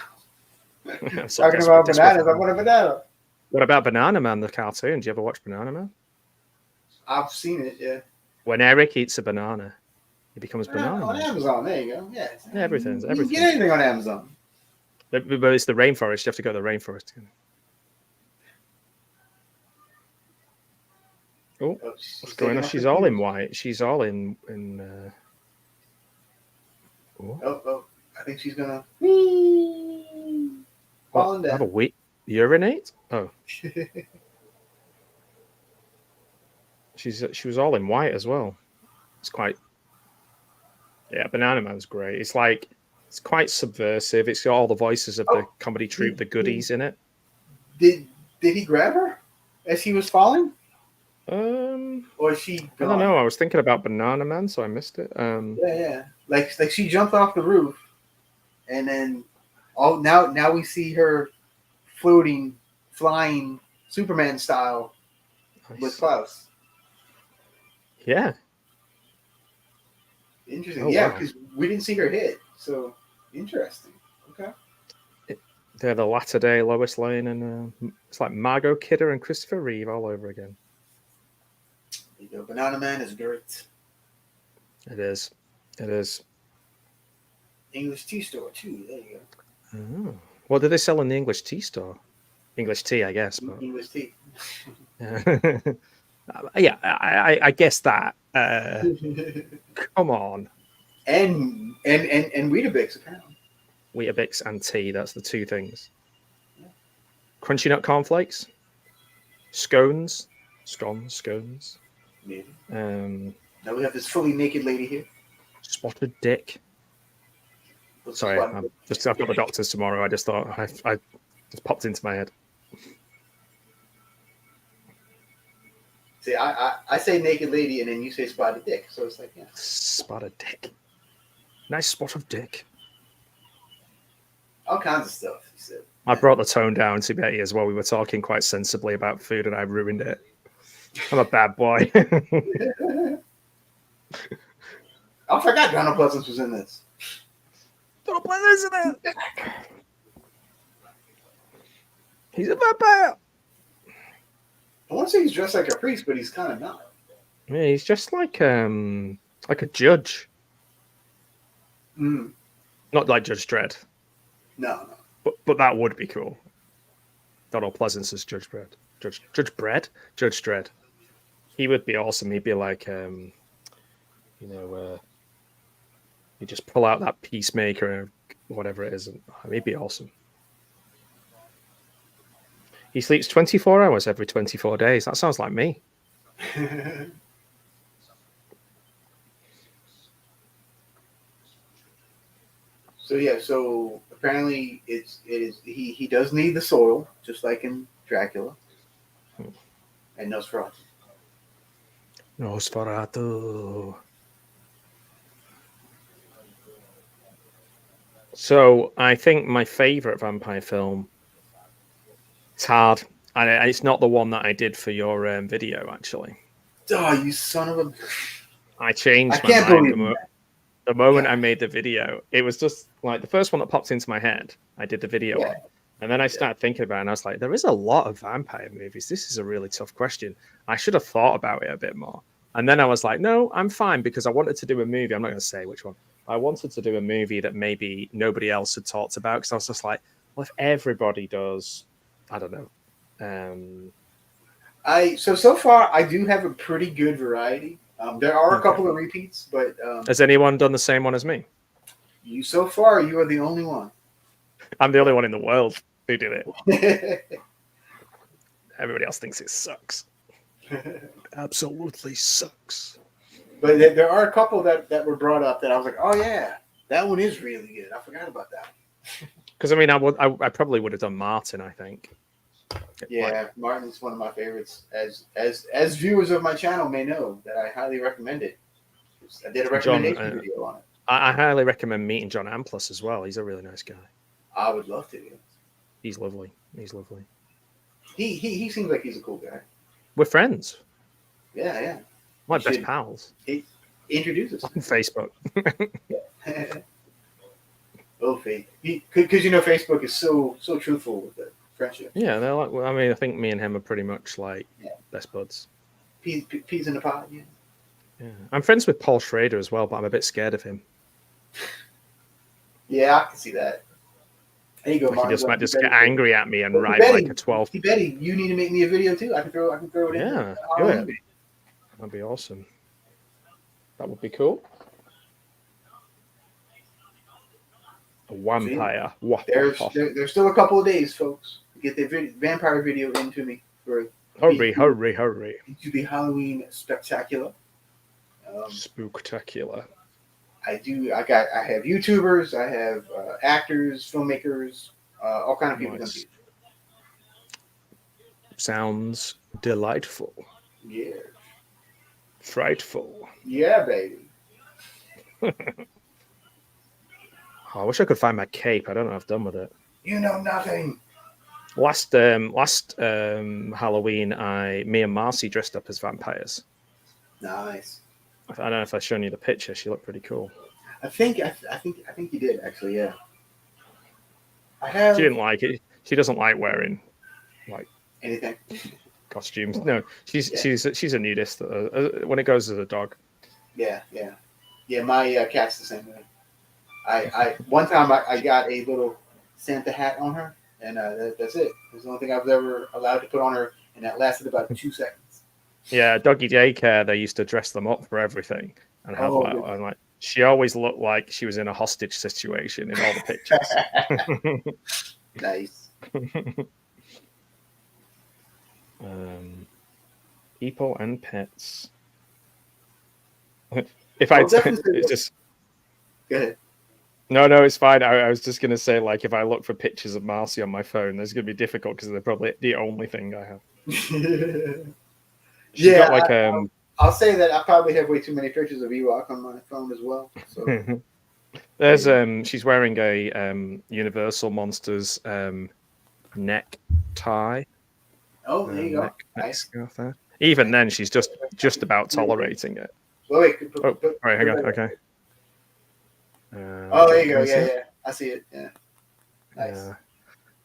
Talking about bananas, I want a banana. What about Banana Man, the cartoon? Do you ever watch Banana Man? I've seen it, yeah. When Eric eats a banana, he becomes Banana on Man. Amazon, there you go. Yeah, everything's. You can get anything on Amazon. But it's the rainforest. You have to go to the rainforest. Oh, what's going on? She's all in white. She's all in. Oh, I think she's gonna. Have a wheat urinate? Oh. She was all in white as well. It's quite. Yeah, Banana Man's great. It's quite subversive. It's got all the voices of the comedy troupe, the goodies in it. Did he grab her as he was falling? Or is she I gone? don't know. I was thinking about Banana Man, so I missed it. Yeah. Like she jumped off the roof, and then now we see her flying Superman style with Klaus. Yeah. Interesting. Oh, Yeah, wow. because we didn't see her hit. So interesting. Okay. They're the latter day Lois Lane, and it's like Margot Kidder and Christopher Reeve all over again. There you go. Banana Man is great. It is. It is. English tea store too. There you go. Oh. What do they sell in the English tea store? English tea, I guess. But English tea. yeah, I guess that. Come on. and Weetabix apparently. Weetabix and tea. That's the two things. Crunchy nut cornflakes. Scones. Scones. Maybe. Now we have this fully naked lady here. Spotted dick. Sorry, I've got the doctors tomorrow. I just thought I just popped into my head. See, I say naked lady, and then you say spotted dick. So it's like, yeah. Spotted dick. Nice spot of dick. All kinds of stuff, he said. I brought the tone down to Betty as well. We were talking quite sensibly about food, and I ruined it. I'm a bad boy. I forgot Donald Pleasance was in this. Donald Pleasance in it. He's a vampire. I want to say he's dressed like a priest, but he's kind of not. Yeah, he's just like a judge. Mm. Not like Judge Dredd. No. But that would be cool. Donald Pleasance as Judge Dredd. Judge Dredd. He would be awesome. He'd be like, you just pull out that peacemaker or whatever it is, and he'd be awesome. He sleeps 24 hours every 24 days. That sounds like me. So apparently he does need the soil, just like in Dracula and Nosferatu. Nosferatu. So I think my favorite vampire film. It's hard, and it's not the one that I did for your video. Actually, oh, you son of a! I changed my mind the moment I made the video. It was just like the first one that popped into my head. I did the video on, and then I started thinking about it, and I was like, there is a lot of vampire movies. This is a really tough question. I should have thought about it a bit more. And then I was like, no, I'm fine, because I wanted to do a movie. I'm not going to say which one. I wanted to do a movie that maybe nobody else had talked about, because I was just like, well, if everybody does, I don't know. So far I do have a pretty good variety. There are a couple of repeats, but has anyone done the same one as me? So far, you are the only one. I'm the only one in the world who did it. Everybody else thinks it sucks. Absolutely sucks. But there are a couple that were brought up that I was like, oh yeah, that one is really good. I forgot about that. Because I mean, I probably would have done Martin. I think. Yeah, Martin's one of my favorites. As viewers of my channel may know, that I highly recommend it. I did a recommendation video on it. I highly recommend meeting John Amplas as well. He's a really nice guy. I would love to. Yeah. He's lovely. He seems like he's a cool guy. We're friends. Yeah. My best pals. Introduce us on Facebook. Because Facebook is so truthful with it. Friendship. Yeah, they're like. I mean, I think me and him are pretty much like best buds. Peas in a pod. Yeah, I'm friends with Paul Schrader as well, but I'm a bit scared of him. Yeah, I can see that. There you go, Martin. He might just get angry at me and write like a 12. Betty, you need to make me a video too. I can throw it in. Yeah, good. That'd be awesome. That would be cool. A vampire. There's still a couple of days, folks, to get the vampire video into me for hurry. To the Halloween spectacular. Spooktacular. I have YouTubers, I have actors, filmmakers, all kind of people. Nice. Sounds delightful. Yeah. Frightful. Yeah, baby. Oh, I wish I could find my cape. I don't know what I've done with it. You know nothing. Last Halloween, me and Marcy dressed up as vampires. Nice. I don't know if I've shown you the picture. She looked pretty cool. I think you did actually. Yeah. I She have didn't like it. She doesn't like wearing like anything. costumes. No, Yeah. she's a nudist when it goes as a dog. Yeah. My cat's the same way. I one time I got a little Santa hat on her, and that's it. It's the only thing I was ever allowed to put on her, and that lasted about 2 seconds. Yeah, doggy daycare. They used to dress them up for everything and have like she always looked like she was in a hostage situation in all the pictures. Nice. People and pets. If I it's just go ahead. No, it's fine. I was just gonna say, like, if I look for pictures of Marcy on my phone, there's gonna be difficult because they're probably the only thing I have. She's got like I'll say that I probably have way too many pictures of Ewok on my phone as well. So there's she's wearing a Universal Monsters neck tie. Oh, there you go. Nice. Scarf there. Even then, she's just about tolerating it. Wait. Right, hang on. Okay. Oh, there you go. Yeah. I see it. Yeah. Nice.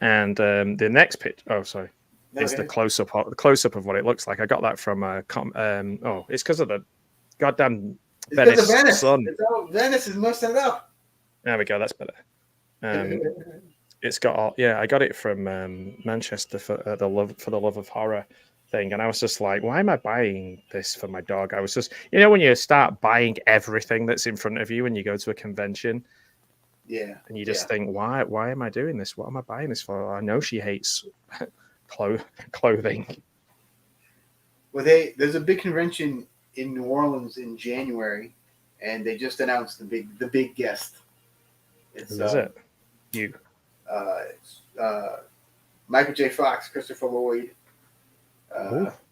And the next picture. Oh, sorry. Is the close up of what it looks like. I got that from it's because of the goddamn Venice sun. Venice is messing it up. There we go. That's better. It's got I got it from Manchester for the love of horror thing, and I was just like, why am I buying this for my dog? I was just, when you start buying everything that's in front of you when you go to a convention, and you just think, why am I doing this? What am I buying this for? I know she hates clothing. Well, there's a big convention in New Orleans in January, and they just announced the big guest. Who is it? You. It's Michael J. Fox, Christopher Lloyd,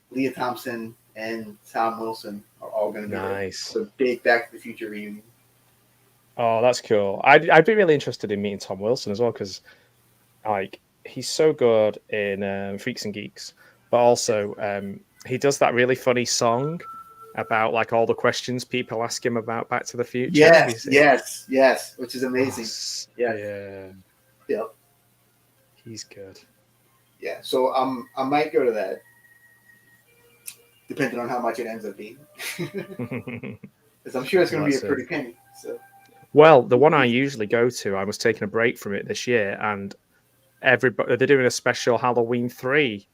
Leah Thompson, and Tom Wilson are all going to be nice. The big Back to the Future reunion. Oh, that's cool. I'd be really interested in meeting Tom Wilson as well because, like, he's so good in Freaks and Geeks, but also he does that really funny song about like all the questions people ask him about Back to the Future. Yes, which is amazing. Yeah. He's good. Yeah, so I might go to that, depending on how much it ends up being, because I'm sure it's going to be a pretty penny. So. Well, the one I usually go to, I was taking a break from it this year, and they're doing a special Halloween 3.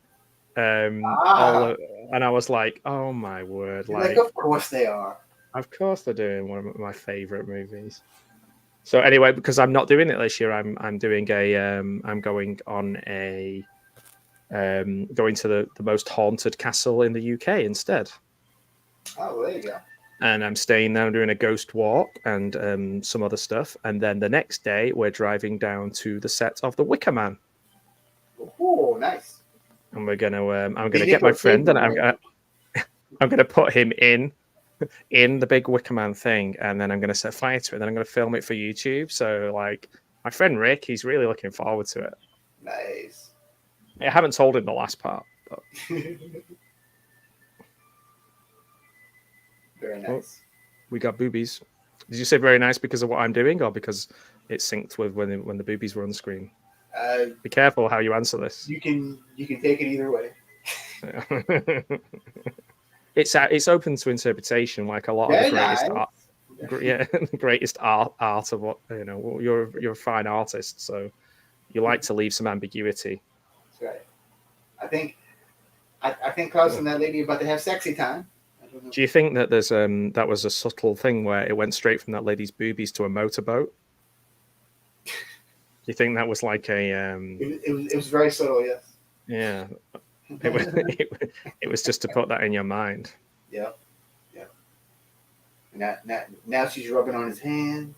And I was like, oh my word. Like, of course they are. Of course they're doing one of my favorite movies. So anyway, because I'm not doing it this year, I'm doing I'm going on a going to the most haunted castle in the UK instead. Oh, there you go. And I'm staying there, doing a ghost walk and some other stuff. And then the next day, we're driving down to the set of The Wicker Man. Oh, nice. And we're gonna I'm gonna get my friend and I'm gonna put him in the big Wicker Man thing, and then I'm gonna set fire to it, and then I'm gonna film it for YouTube. So like my friend Rick, he's really looking forward to it. Nice. I haven't told him the last part, but very nice. We got boobies. Did you say very nice because of what I'm doing, or because it synced with when the boobies were on screen? Be careful how you answer this. You can take it either way. It's open to interpretation, like a lot of the greatest art. Yeah, the greatest art of what You're a fine artist, so you like to leave some ambiguity. That's right. I think Klaus and that lady are about to have sexy time. Do you think that there's that was a subtle thing where it went straight from that lady's boobies to a motorboat? Do you think that was like a? It was very subtle, yes. Yeah, it was just to put that in your mind. Yeah. Now she's rubbing on his hands.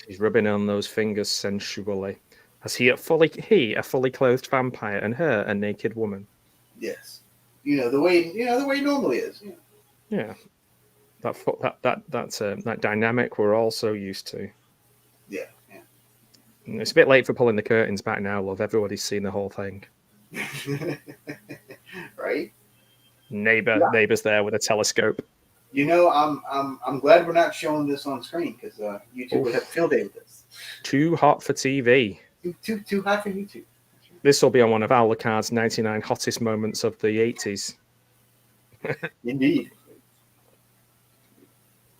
She's rubbing on those fingers sensually. As he a fully clothed vampire and her a naked woman. Yes. the way it normally is. Yeah, that dynamic we're all so used to. Yeah. And it's a bit late for pulling the curtains back now, love. Everybody's seen the whole thing. Right. Neighbor's there with a telescope. I'm glad we're not showing this on screen because YouTube would have a field day with this. Too hot for TV. Too hot for YouTube. This will be on one of Alucard's 99 hottest moments of the 80s. Indeed.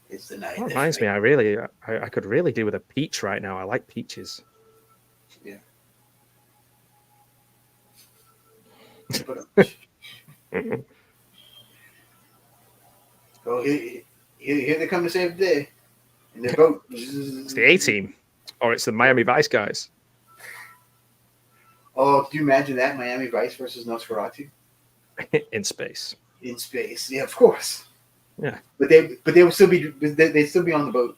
It's the night. That reminds me, I could really do with a peach right now. I like peaches. Yeah. Oh, here they come to save the day. In their boat. It's the A-Team. Or it's the Miami Vice guys. Oh, could you imagine that? Miami Vice versus Nosferatu? In space. In space. Yeah, of course. Yeah. But they would still be on the boat.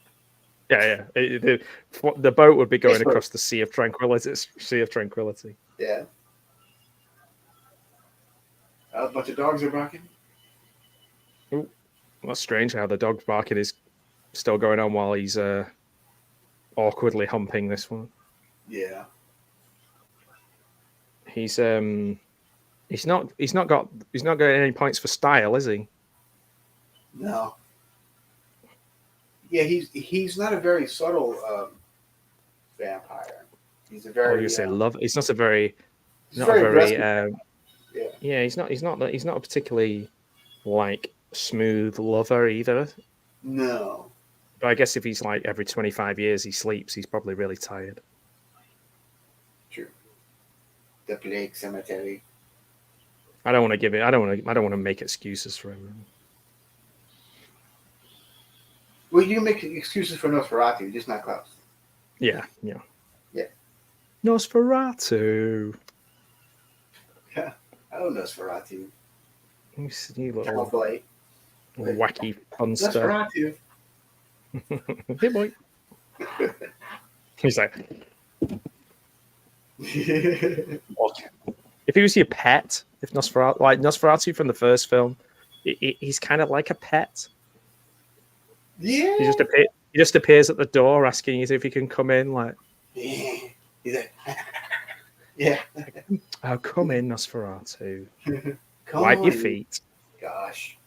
Yeah. The boat would be going across the Sea of Tranquility. Yeah. A bunch of dogs are barking. Ooh, that's strange how the dog barking is still going on while he's awkwardly humping this one. Yeah. He's not getting any points for style, is he? No. Yeah, he's not a very subtle vampire. He's a very. Say love. He's not a very. He's not a very. Yeah, he's not a particularly like smooth lover either. No. But I guess if he's like every 25 years he sleeps, he's probably really tired. True. The Plague Cemetery. I don't want to make excuses for him. Well, you can make excuses for Nosferatu, just not Klaus. Yeah. Yeah. Nosferatu. Yeah. Oh, Nosferatu. You little Cowboy. wacky funster. Nosferatu. Hey, boy. He's like... If he was your pet, if Nosferatu from the first film, he's kind of like a pet. Yeah. He just appears at the door asking you if he can come in. Like, He's like, yeah. Oh, come in, Nosferatu. Wipe your feet. Gosh.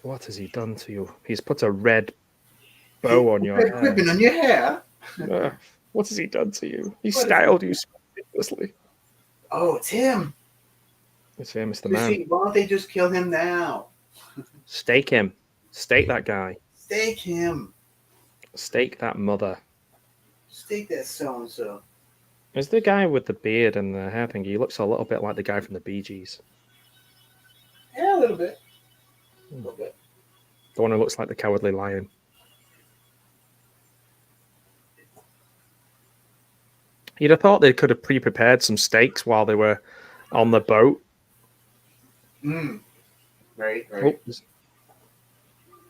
What has he done to you? He's put a red bow on your hair. Ribbon on your hair. What has he done to you? He styled you ridiculously. Oh, it's him. It's him. It's the man. Why don't they just kill him now? Stake him. Stake that guy. Stake him. Stake that mother. Stake that so-and-so. Is the guy with the beard and the hair thing? He looks a little bit like the guy from the Bee Gees. Yeah, a little bit. A little bit. The one who looks like the Cowardly Lion. You'd have thought they could have pre-prepared some steaks while they were on the boat. Right. Oops.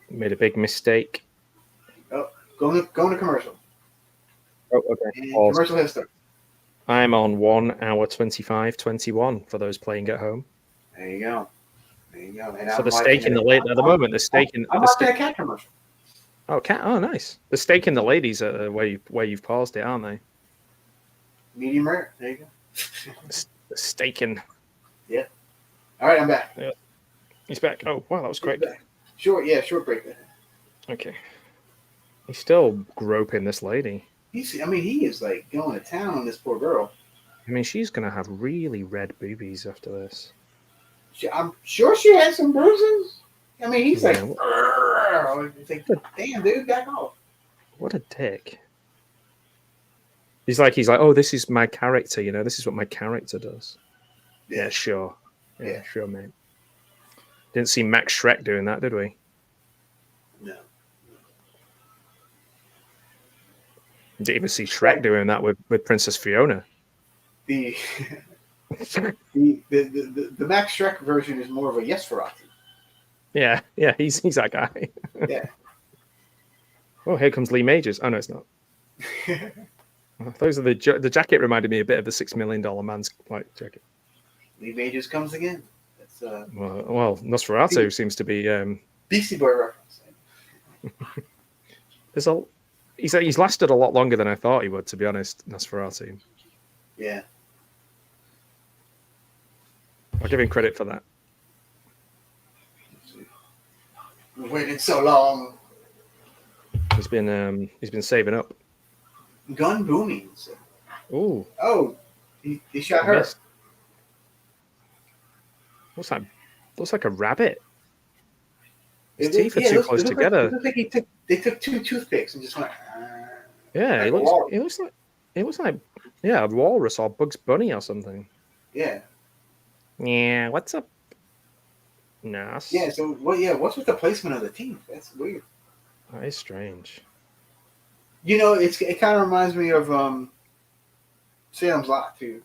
Made a big mistake. Oh, going to commercial. Oh, okay. And commercial has started. I'm on 1 hour 25:21 for those playing at home. There you go. And so the steak in the late at the moment. The steak in I'm watching a cat commercial. Oh, cat! Oh, nice. The steak and the ladies are where you've paused it, aren't they? Medium rare. There you go. The steak and. Yeah. All right, I'm back. Yeah. He's back. Oh, wow, that was quick. Short break there. Okay. He's still groping this lady. He is like going to town on this poor girl. I mean, she's gonna have really red boobies after this. I'm sure she had some bruises. I mean, he's like, it's like, damn, dude, back off. What a dick. He's like, oh, this is my character, this is what my character does. Yeah, sure. Yeah, sure, mate. Didn't see Max Shrek doing that, did we? No. Didn't even see Shrek doing that with Princess Fiona. The Max Shrek version is more of a Nosferatu. Yeah, he's that guy. Yeah. Oh, here comes Lee Majors. Oh no, it's not. Those are the jacket reminded me a bit of the $6 million man's like jacket. Lee Majors comes again. That's Well, Nosferatu seems to be. Beastie Boy reference. He's lasted a lot longer than I thought he would, to be honest. Nosferatu. Yeah. I'll give him credit for that. We waited so long. He's been saving up. Gun booming. Ooh. Oh, he shot her. Missed. What's that? Looks like a rabbit. His teeth are too close together. It looks like they took 2 toothpicks and just went. Yeah, like it looks like a walrus or Bugs Bunny or something. Yeah. Yeah. What's up? Nice. Yeah. So what? Yeah. What's with the placement of the teeth? That's weird. That is strange. You know, it kind of reminds me of Salem's Lot too.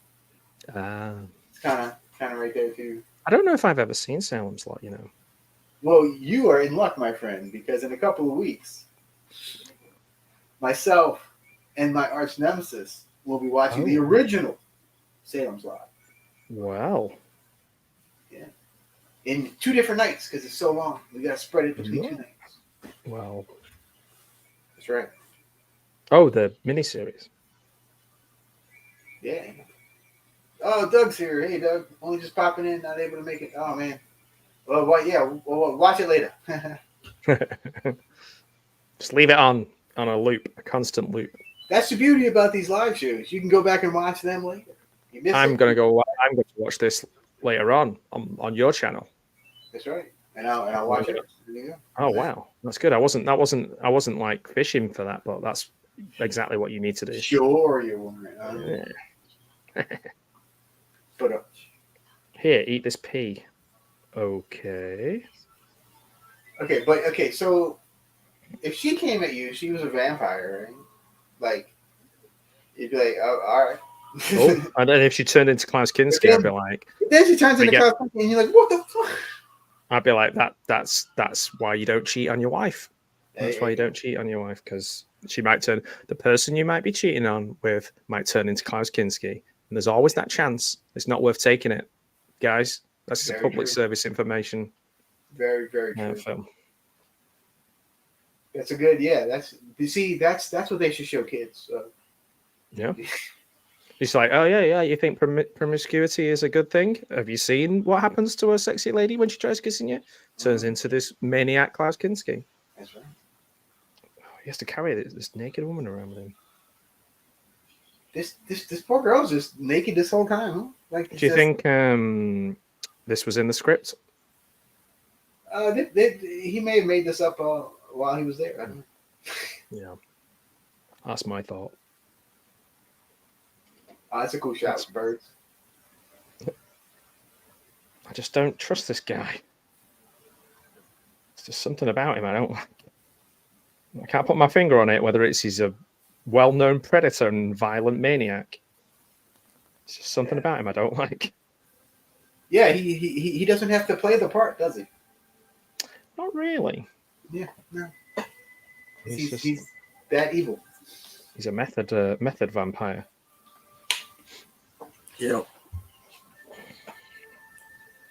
It's kind of right there too. I don't know if I've ever seen Salem's Lot. You know. Well, you are in luck, my friend, because in a couple of weeks, myself and my arch nemesis will be watching the original Salem's Lot. Wow. Yeah. In 2 different nights because it's so long. We got to spread it between 2 nights. Wow. That's right. Oh, the miniseries. Yeah. Oh, Doug's here. Hey, Doug. Only just popping in, not able to make it. Oh, man. Well, watch it later. Just leave it on a loop, a constant loop. That's the beauty about these live shows. You can go back and watch them later. I'm going to watch this later on your channel. That's right. And I'll watch it. Oh wow, that's good. I wasn't like fishing for that, but that's exactly what you need to do. Sure, you want. But here, eat this pea. Okay. Okay, so if she came at you, she was a vampire, right? Like, you'd be like, oh, all right. Oh, and then if she turned into Klaus Kinski, I'd be like. Then she turns into Klaus Kinski, and you're like, what the fuck? I'd be like, that's why you don't cheat on your wife. That's why you don't cheat on your wife, because the person you might be cheating on with might turn into Klaus Kinski. And there's always that chance. It's not worth taking it. Guys, that's just public service information. Very, very true. Film. That's a good, that's what they should show kids. So. Yeah. It's like, oh yeah, you think promiscuity is a good thing? Have you seen what happens to a sexy lady when she tries kissing you? Turns into this maniac Klaus Kinski. That's right. Oh, he has to carry this naked woman around with him. This poor girl's just naked this whole time, huh? Like, do you think this was in the script? He may have made this up while he was there. I don't know. Yeah, that's my thought. Oh, that's a cool shot with birds. I just don't trust this guy. There's just something about him I don't like. I can't put my finger on it, whether he's a well-known predator and violent maniac. It's just something about him I don't like. Yeah, he doesn't have to play the part, does he? Not really. Yeah, no. He's that evil. He's a method vampire. Yeah.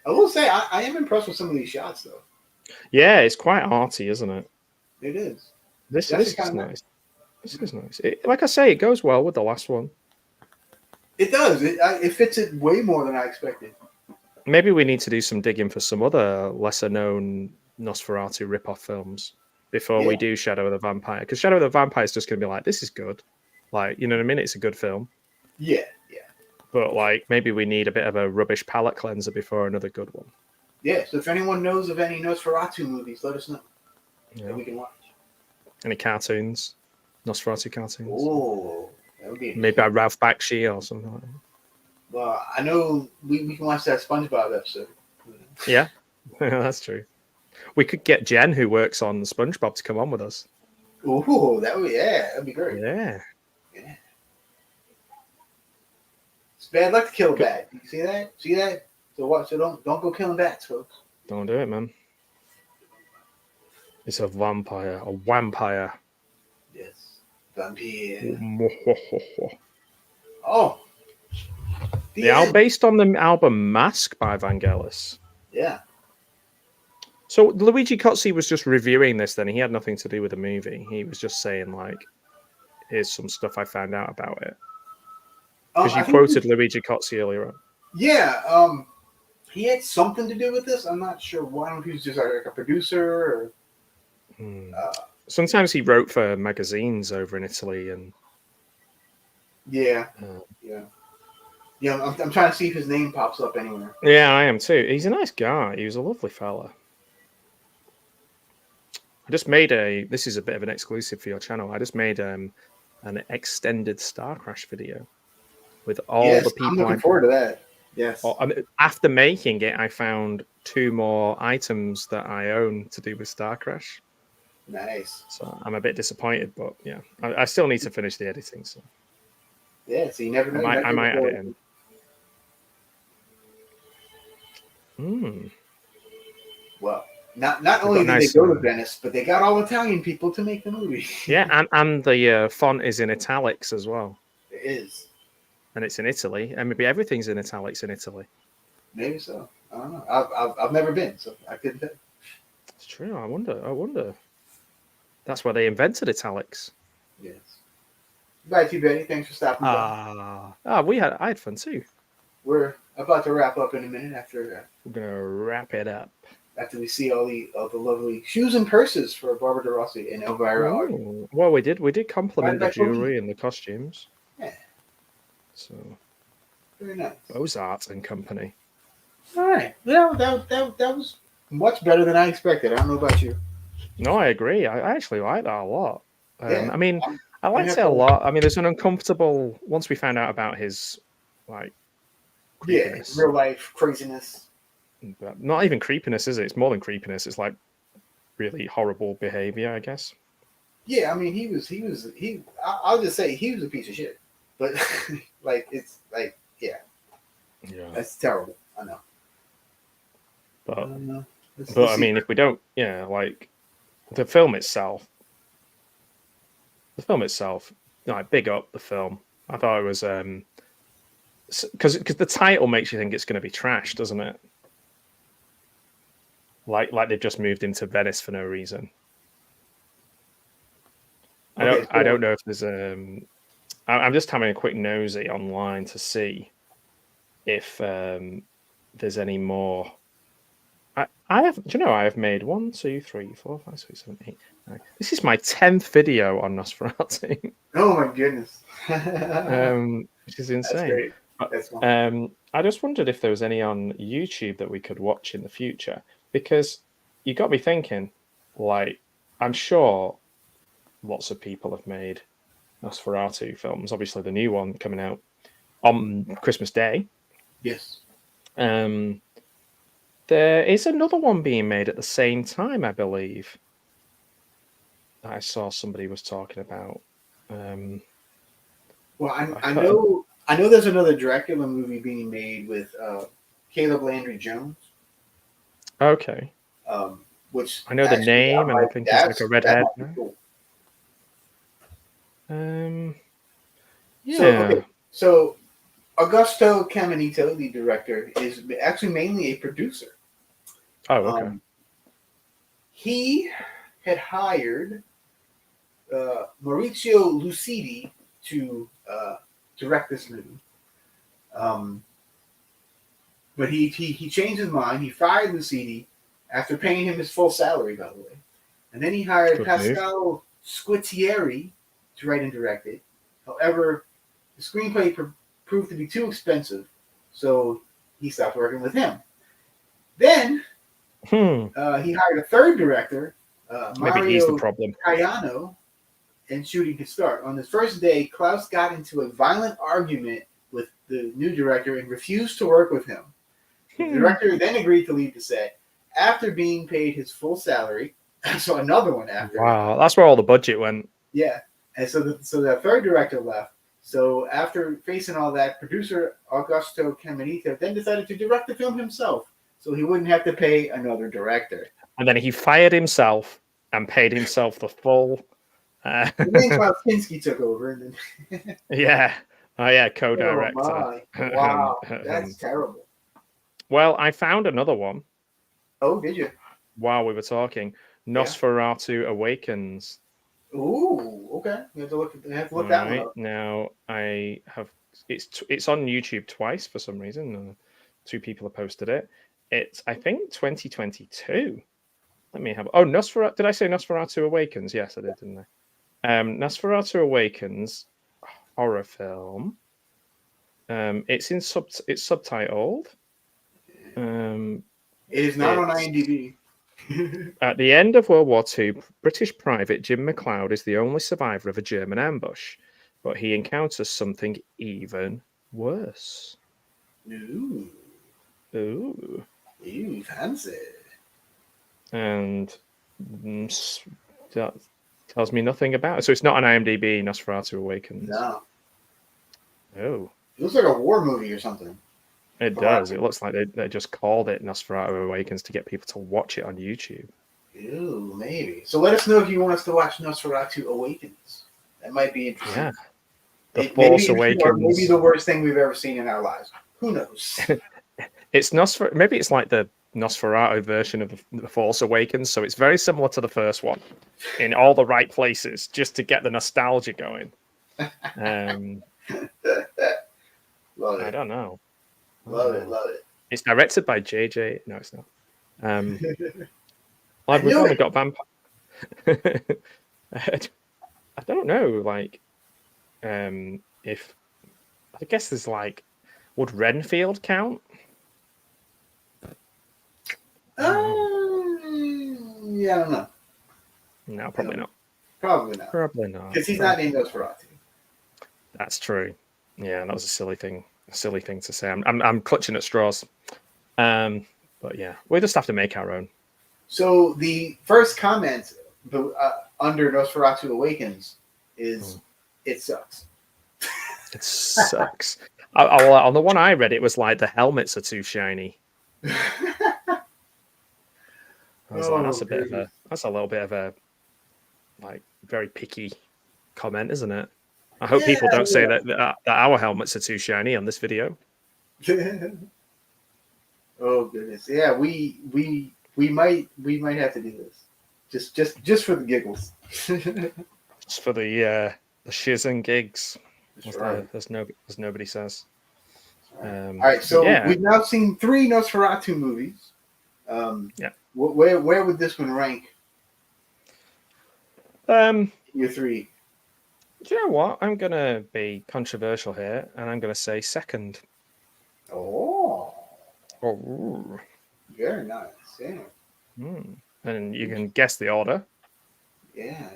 I will say I am impressed with some of these shots though. Yeah, it's quite arty, isn't it? It is. This is nice. This is nice. Like I say, it goes well with the last one. It does. It fits it way more than I expected. Maybe we need to do some digging for some other lesser-known Nosferatu rip-off films before we do Shadow of the Vampire. Because Shadow of the Vampire is just going to be like, this is good. Like, you know what I mean? It's a good film. Yeah. But, like, maybe we need a bit of a rubbish palate cleanser before another good one. Yeah, so if anyone knows of any Nosferatu movies, let us know. Yeah. That we can watch. Any cartoons? Nosferatu cartoons? Oh, that would be maybe by Ralph Bakshi or something like that. Well, I know we can watch that SpongeBob episode. Yeah, that's true. We could get Jen, who works on SpongeBob, to come on with us. Oh, that'd be great. Yeah. It's bad luck to kill a bat. You see that? So what? So don't go killing bats, folks. Don't do it, man. It's a vampire. A vampire. Yes. Vampire. The Oh, album based on the album Mask by Vangelis. Yeah. So Luigi Cozzi was just reviewing this. Then he had nothing to do with the movie. He was just saying like, "Here's some stuff I found out about it." Because you quoted Luigi Cozzi earlier on. Yeah. He had something to do with this. I'm not sure why. I don't know if he was just like a producer or. Sometimes he wrote for magazines over in Italy, and yeah. I'm trying to see if his name pops up anywhere. Yeah, I am too. He's a nice guy. He was a lovely fella. I just made this is a bit of an exclusive for your channel. I just made an extended Star Crash video with all the people. I'm looking forward to that. Yes. After making it, I found 2 more items that I own to do with Star Crash. Nice. So I'm a bit disappointed, but yeah, I still need to finish the editing. So yeah, so you never know. I might add it in. Well, not only did they go to Venice, but they got all Italian people to make the movie. Yeah, and the font is in italics as well. It is. And it's in Italy, and maybe everything's in italics in Italy. Maybe so. I don't know. I've never been, so I couldn't tell. It's true. I wonder. That's why they invented italics. Yes. Bye, T-Betty. Thanks for stopping by. I had fun too. We're about to wrap up in a minute after. We're gonna wrap it up after we see all the lovely shoes and purses for Barbara De Rossi and Elvira. Well, we did compliment the jewelry and the costumes. Yeah. So. Very nice. Bozart and Company. All right. Well, that was much better than I expected. I don't know about you. No, I agree. I actually like that a lot. Yeah, I mean, I liked it a lot. I mean, there's an uncomfortable once we found out about his like creepiness. Real life craziness. Not even creepiness, is it? It's more than creepiness. It's like really horrible behavior, I guess. Yeah, I mean, he. I'll just say he was a piece of shit. But like, it's like, yeah, that's terrible. I know. But I mean, if we don't, like the film itself, like big up the film. I thought it was because the title makes you think it's going to be trash, doesn't it? Like they've just moved into Venice for no reason. I don't know if there's I'm just having a quick nosy online to see if there's any more. I have. Do you know I have made 1, 2, 3, 4, 5, 6, 7, 8, 9. This is my 10th video on Nosferatu. Oh my goodness! Which is insane. That's great. I just wondered if there was any on YouTube that we could watch in the future, because you got me thinking. Like, I'm sure lots of people have made Nosferatu films. Obviously, the new one coming out on Christmas Day. Yes. There is another one being made at the same time, I believe. I saw somebody was talking about. Well, I know there's another Dracula movie being made with Caleb Landry Jones. Okay. Which I know the name, and I think he's like a redhead. Cool. Yeah. So Augusto Caminito, the director, is actually mainly a producer. Oh, okay. He had hired Maurizio Lucidi to direct this movie. But he changed his mind. He fired Lucidi after paying him his full salary, by the way. And then he hired Pascal Squitieri to write and direct it. However, the screenplay proved to be too expensive, so he stopped working with him. Then he hired a third director, Maybe he's the problem. Cayano, and shooting could start. On his first day, Klaus got into a violent argument with the new director and refused to work with him. The director then agreed to leave the set after being paid his full salary. So another one after. Wow, that's where all the budget went. Yeah, and so the third director left. So after facing all that, producer Augusto Caminito then decided to direct the film himself, so he wouldn't have to pay another director. And then he fired himself and paid himself the full And then Klaus Kinski took over, and then Yeah. Oh yeah, oh co-director. my, wow, that's terrible. Well, I found another one Oh, did you? while we were talking. Nosferatu Awakens. Ooh, okay. You have to look. You have to look All that one right. up. Now I have it's on YouTube twice for some reason. Two people have posted it. It's I think 2022. Let me have. Oh, Nosferatu. Did I say Nosferatu Awakens? Yes, I did, didn't I? Nosferatu Awakens horror film. It's subtitled. It is not on IMDb. At the end of World War II, British private Jim McLeod is the only survivor of a German ambush, but he encounters something even worse. Ooh, Ooh. ooh, fancy. And that tells me nothing about it. So it's not an IMDb Nosferatu Awakens. No. Oh. It looks like a war movie or something. It does. It looks like they just called it Nosferatu Awakens to get people to watch it on YouTube. Ooh, maybe. So let us know if you want us to watch Nosferatu Awakens. That might be interesting. Yeah. The Force Awakens. Or maybe the worst thing we've ever seen in our lives. Who knows? It's maybe it's like the Nosferatu version of the Force Awakens, so it's very similar to the first one in all the right places, just to get the nostalgia going. Love it. I don't know. Love it. Love it. It's directed by JJ. No, it's not. I We've knew only it. got vampire. I don't know. Like, if I guess there's like, would Renfield count? Yeah, I don't know. No, probably not. Probably not. Probably not. Because he's not named Nosferatu. That's true. Yeah, that was a silly thing. A silly thing to say. I'm clutching at straws. But yeah, we just have to make our own. So the first comment under Nosferatu Awakens is, "It sucks." It sucks. On the one I read, it was like the helmets are too shiny. I was like, that's a little bit of a like very picky comment, isn't it? I hope people don't say that our helmets are too shiny on this video. Oh goodness, yeah, we might have to do this, just for the giggles. Just for the shiz and gigs. Right. There's nobody says. All right, so we've now seen 3 Nosferatu movies. Yeah. Where would this one rank? Your 3. Do you know what? I'm gonna be controversial here, and I'm gonna say second. Oh, Oh, very nice. Yeah. And you can guess the order. Yeah.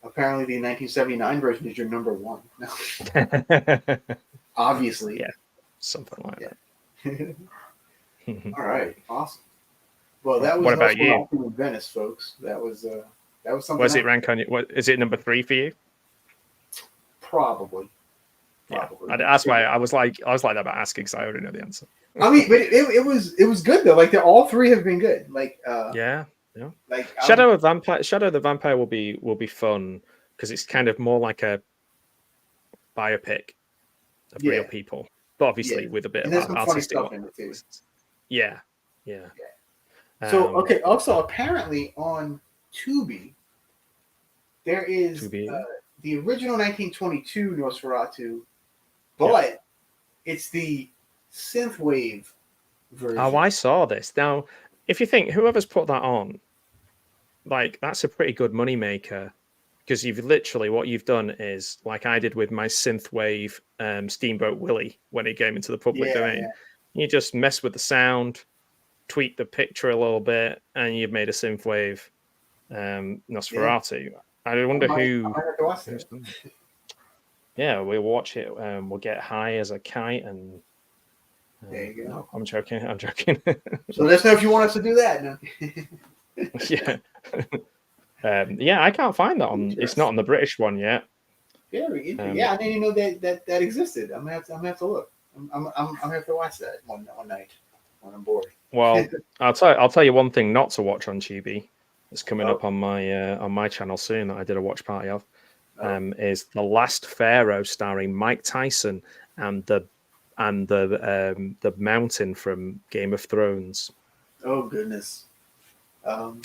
Apparently, the 1979 version is your number 1. No. Obviously. Yeah, something like that. All right, awesome. Well, that was what about you? In Venice, folks. That was something. Where's it rank on you? What is it? Number 3 for you? Probably. Yeah, that's why I was like that about asking because I already know the answer. I mean, but it was good though. Like all 3 have been good. Like yeah. Like Shadow of the Vampire will be fun because it's kind of more like a biopic of real people, but obviously with a bit of artistic stuff in it too. Yeah. So okay. Also, apparently on Tubi, there is the original 1922 Nosferatu, but it's the synthwave version. Oh, I saw this. Now, if you think whoever's put that on, like that's a pretty good moneymaker, because you've literally what you've done is like I did with my synthwave Steamboat Willie when it came into the public domain. Yeah. You just mess with the sound, tweak the picture a little bit, and you've made a synthwave Nosferatu. Yeah. I wonder who's done it. Yeah, we'll watch it. We'll get high as a kite and. There you go. No, I'm joking. So let us know if you want us to do that. No? Yeah. Yeah, I can't find that on. It's not on the British one yet. Very interesting. I didn't even know that existed. I'm gonna have to look. I'm gonna have to watch that one night when I'm bored. Well, I'll tell you one thing not to watch on Tubi. that's coming up on my channel soon that I did a watch party of. Oh. Is The Last Pharaoh, starring Mike Tyson and the Mountain from Game of Thrones. Oh goodness. 2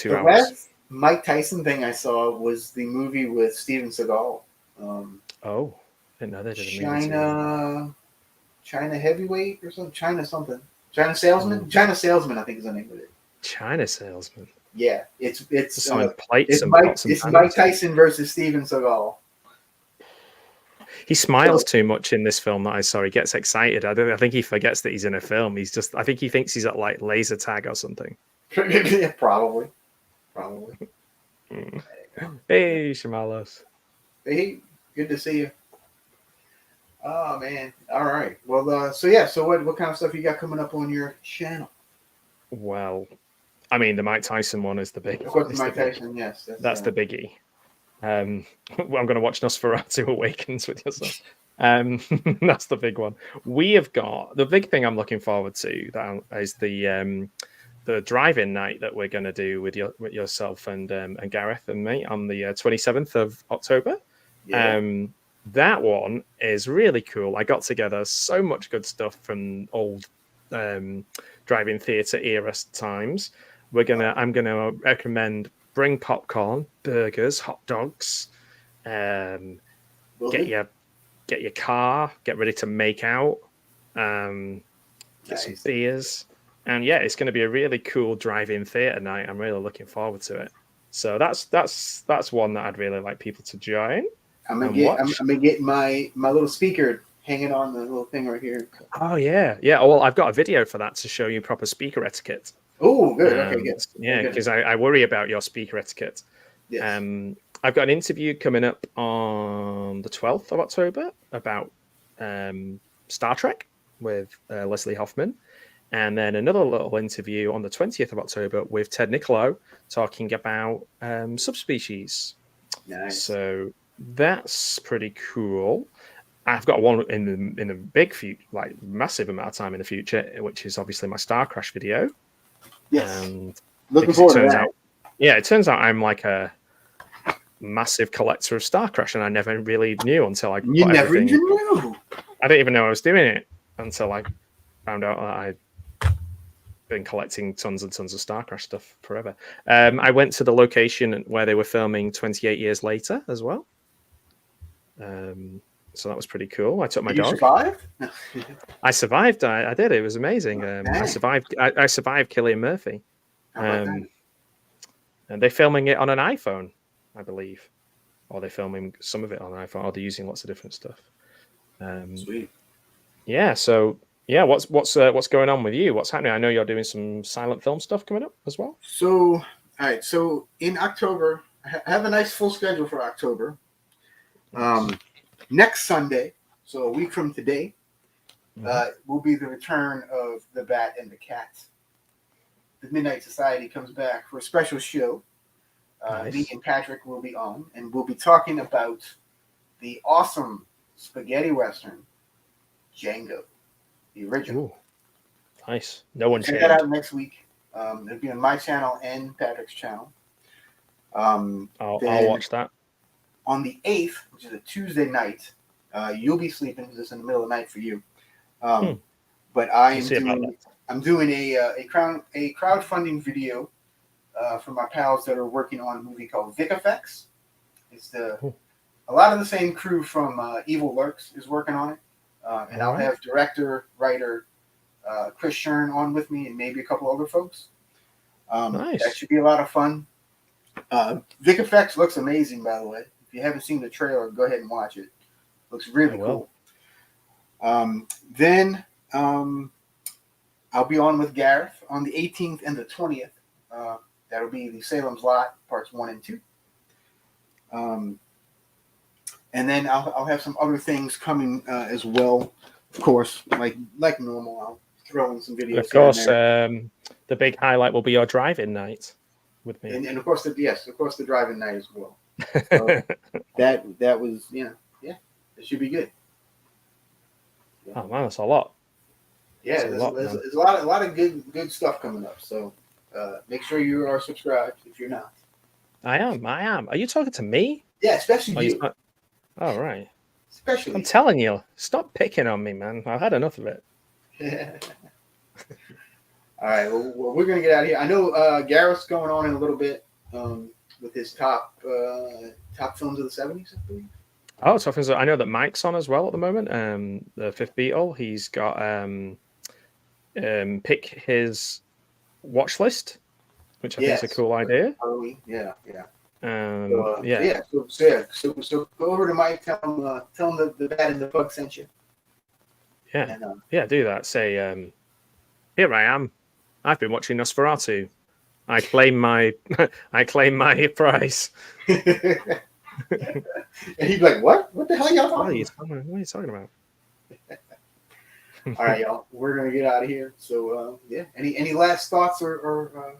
The hours. last Mike Tyson thing I saw was the movie with Steven Seagal. Oh, didn't know they did a movie. China Heavyweight or something. China something. China Salesman. China Salesman, I think is the name of it. China Salesman. Yeah, it's Selling plates and Mike, pots and it's pans. Mike Tyson versus Steven Seagal. He smiles too much in this film that I saw. He gets excited. I think he forgets that he's in a film. I think he thinks he's at like laser tag or something. Yeah, probably. Hey, Shamalos. Hey, good to see you. Oh man. All right. Well, so what kind of stuff you got coming up on your channel? Well, I mean, the Mike Tyson one is the big. Of course, Mike Tyson. Yes, that's the biggie. I'm going to watch Nosferatu Awakens with yourself. That's the big one. We have got the big thing I'm looking forward to. That is the drive-in night that we're going to do with yourself and Gareth and me on the 27th of October. Yeah. That one is really cool. I got together so much good stuff from old drive-in theatre era times. I'm gonna recommend bring popcorn, burgers, hot dogs. Get your car. Get ready to make out. Get some beers. And yeah, it's going to be a really cool drive-in theatre night. I'm really looking forward to it. So that's one that I'd really like people to join. I'm gonna get my little speaker hanging on the little thing right here. Oh yeah. Well, I've got a video for that to show you proper speaker etiquette. Oh, good. Okay, good. Yeah, because I worry about your speaker etiquette. Yes. I've got an interview coming up on the 12th of October about Star Trek with Leslie Hoffman. And then another little interview on the 20th of October with Ted Nicolo talking about subspecies. Nice. So that's pretty cool. I've got one in a big future, like massive amount of time in the future, which is obviously my Star Crash video. Yes. And looking forward to that. It turns out I'm like a massive collector of Star Crash, and I never really knew until I You never even knew. I didn't even know I was doing it until I found out that I'd been collecting tons and tons of Star Crash stuff forever. I went to the location where they were filming 28 years later as well. So that was pretty cool. I took my dog. You survived? I survived. I did. It was amazing. I survived. I survived Cillian Murphy. And they're filming it on an iPhone, I believe, or they're filming some of it on an iPhone, or they're using lots of different stuff. Sweet. Yeah. So yeah, what's going on with you? What's happening? I know you're doing some silent film stuff coming up as well. So all right. So in October, I have a nice full schedule for October. Next Sunday, so a week from today, will be the return of The Bat and the Cat. The Midnight Society comes back for a special show. Nice. Me and Patrick will be on, and we'll be talking about the awesome spaghetti western, Django, the original. Ooh, nice. No one check that out next week. It'll be on my channel and Patrick's channel. I'll watch that. On the 8th, which is a Tuesday night, you'll be sleeping because it's in the middle of the night for you. But I'm doing a crowdfunding video for my pals that are working on a movie called Vic Effects. It's a lot of the same crew from Evil Lurks is working on it, and I'll have director, writer Chris Shern on with me, and maybe a couple other folks. Nice. That should be a lot of fun. Vic Effects looks amazing, by the way. If you haven't seen the trailer, go ahead and watch it. Looks really cool. Then I'll be on with Gareth on the 18th and the 20th. That'll be the Salem's Lot parts 1 and 2. And then I'll have some other things coming as well. Of course, like normal, I'll throw in some videos. Of course, the big highlight will be your drive-in night with me. And of course, the drive-in night as well. So that was, it should be good. Oh man, that's a lot. Yeah, there's a lot of good stuff coming up. So Make sure you are subscribed if you're not. I am. Are you talking to me? Yeah, especially Oh, you. Oh, right. Especially. I'm telling you, stop picking on me, man. I've had enough of it. All right, well, we're gonna get out of here. I know Gareth's going on in a little bit with his top films of the '70s, I believe. Oh, so I know that Mike's on as well at the moment. The Fifth Beatle. He's got pick his watch list, which I think is a cool idea. Halloween. Yeah. Yeah. So go over to Mike. Tell him the bad and the bug sent you. Yeah. And, Yeah. Do that. Say, here I am. I've been watching Nosferatu. I claim my prize. and he'd be like, "What? What the hell y'all talking about? What are you talking about?" All right, y'all. We're gonna get out of here. So yeah. Any last thoughts or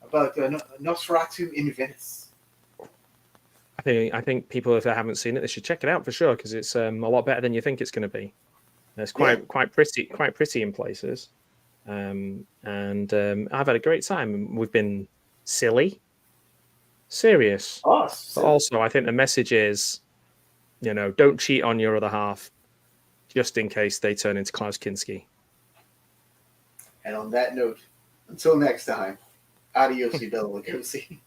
about Nosferatu in Venice? I think people, if they haven't seen it, they should check it out for sure because it's a lot better than you think it's going to be. It's quite pretty in places, and I've had a great time. We've been silly, serious, but also I think the message is, don't cheat on your other half, just in case they turn into Klaus Kinski. And on that note, until next time, adios, Bella Lugosi.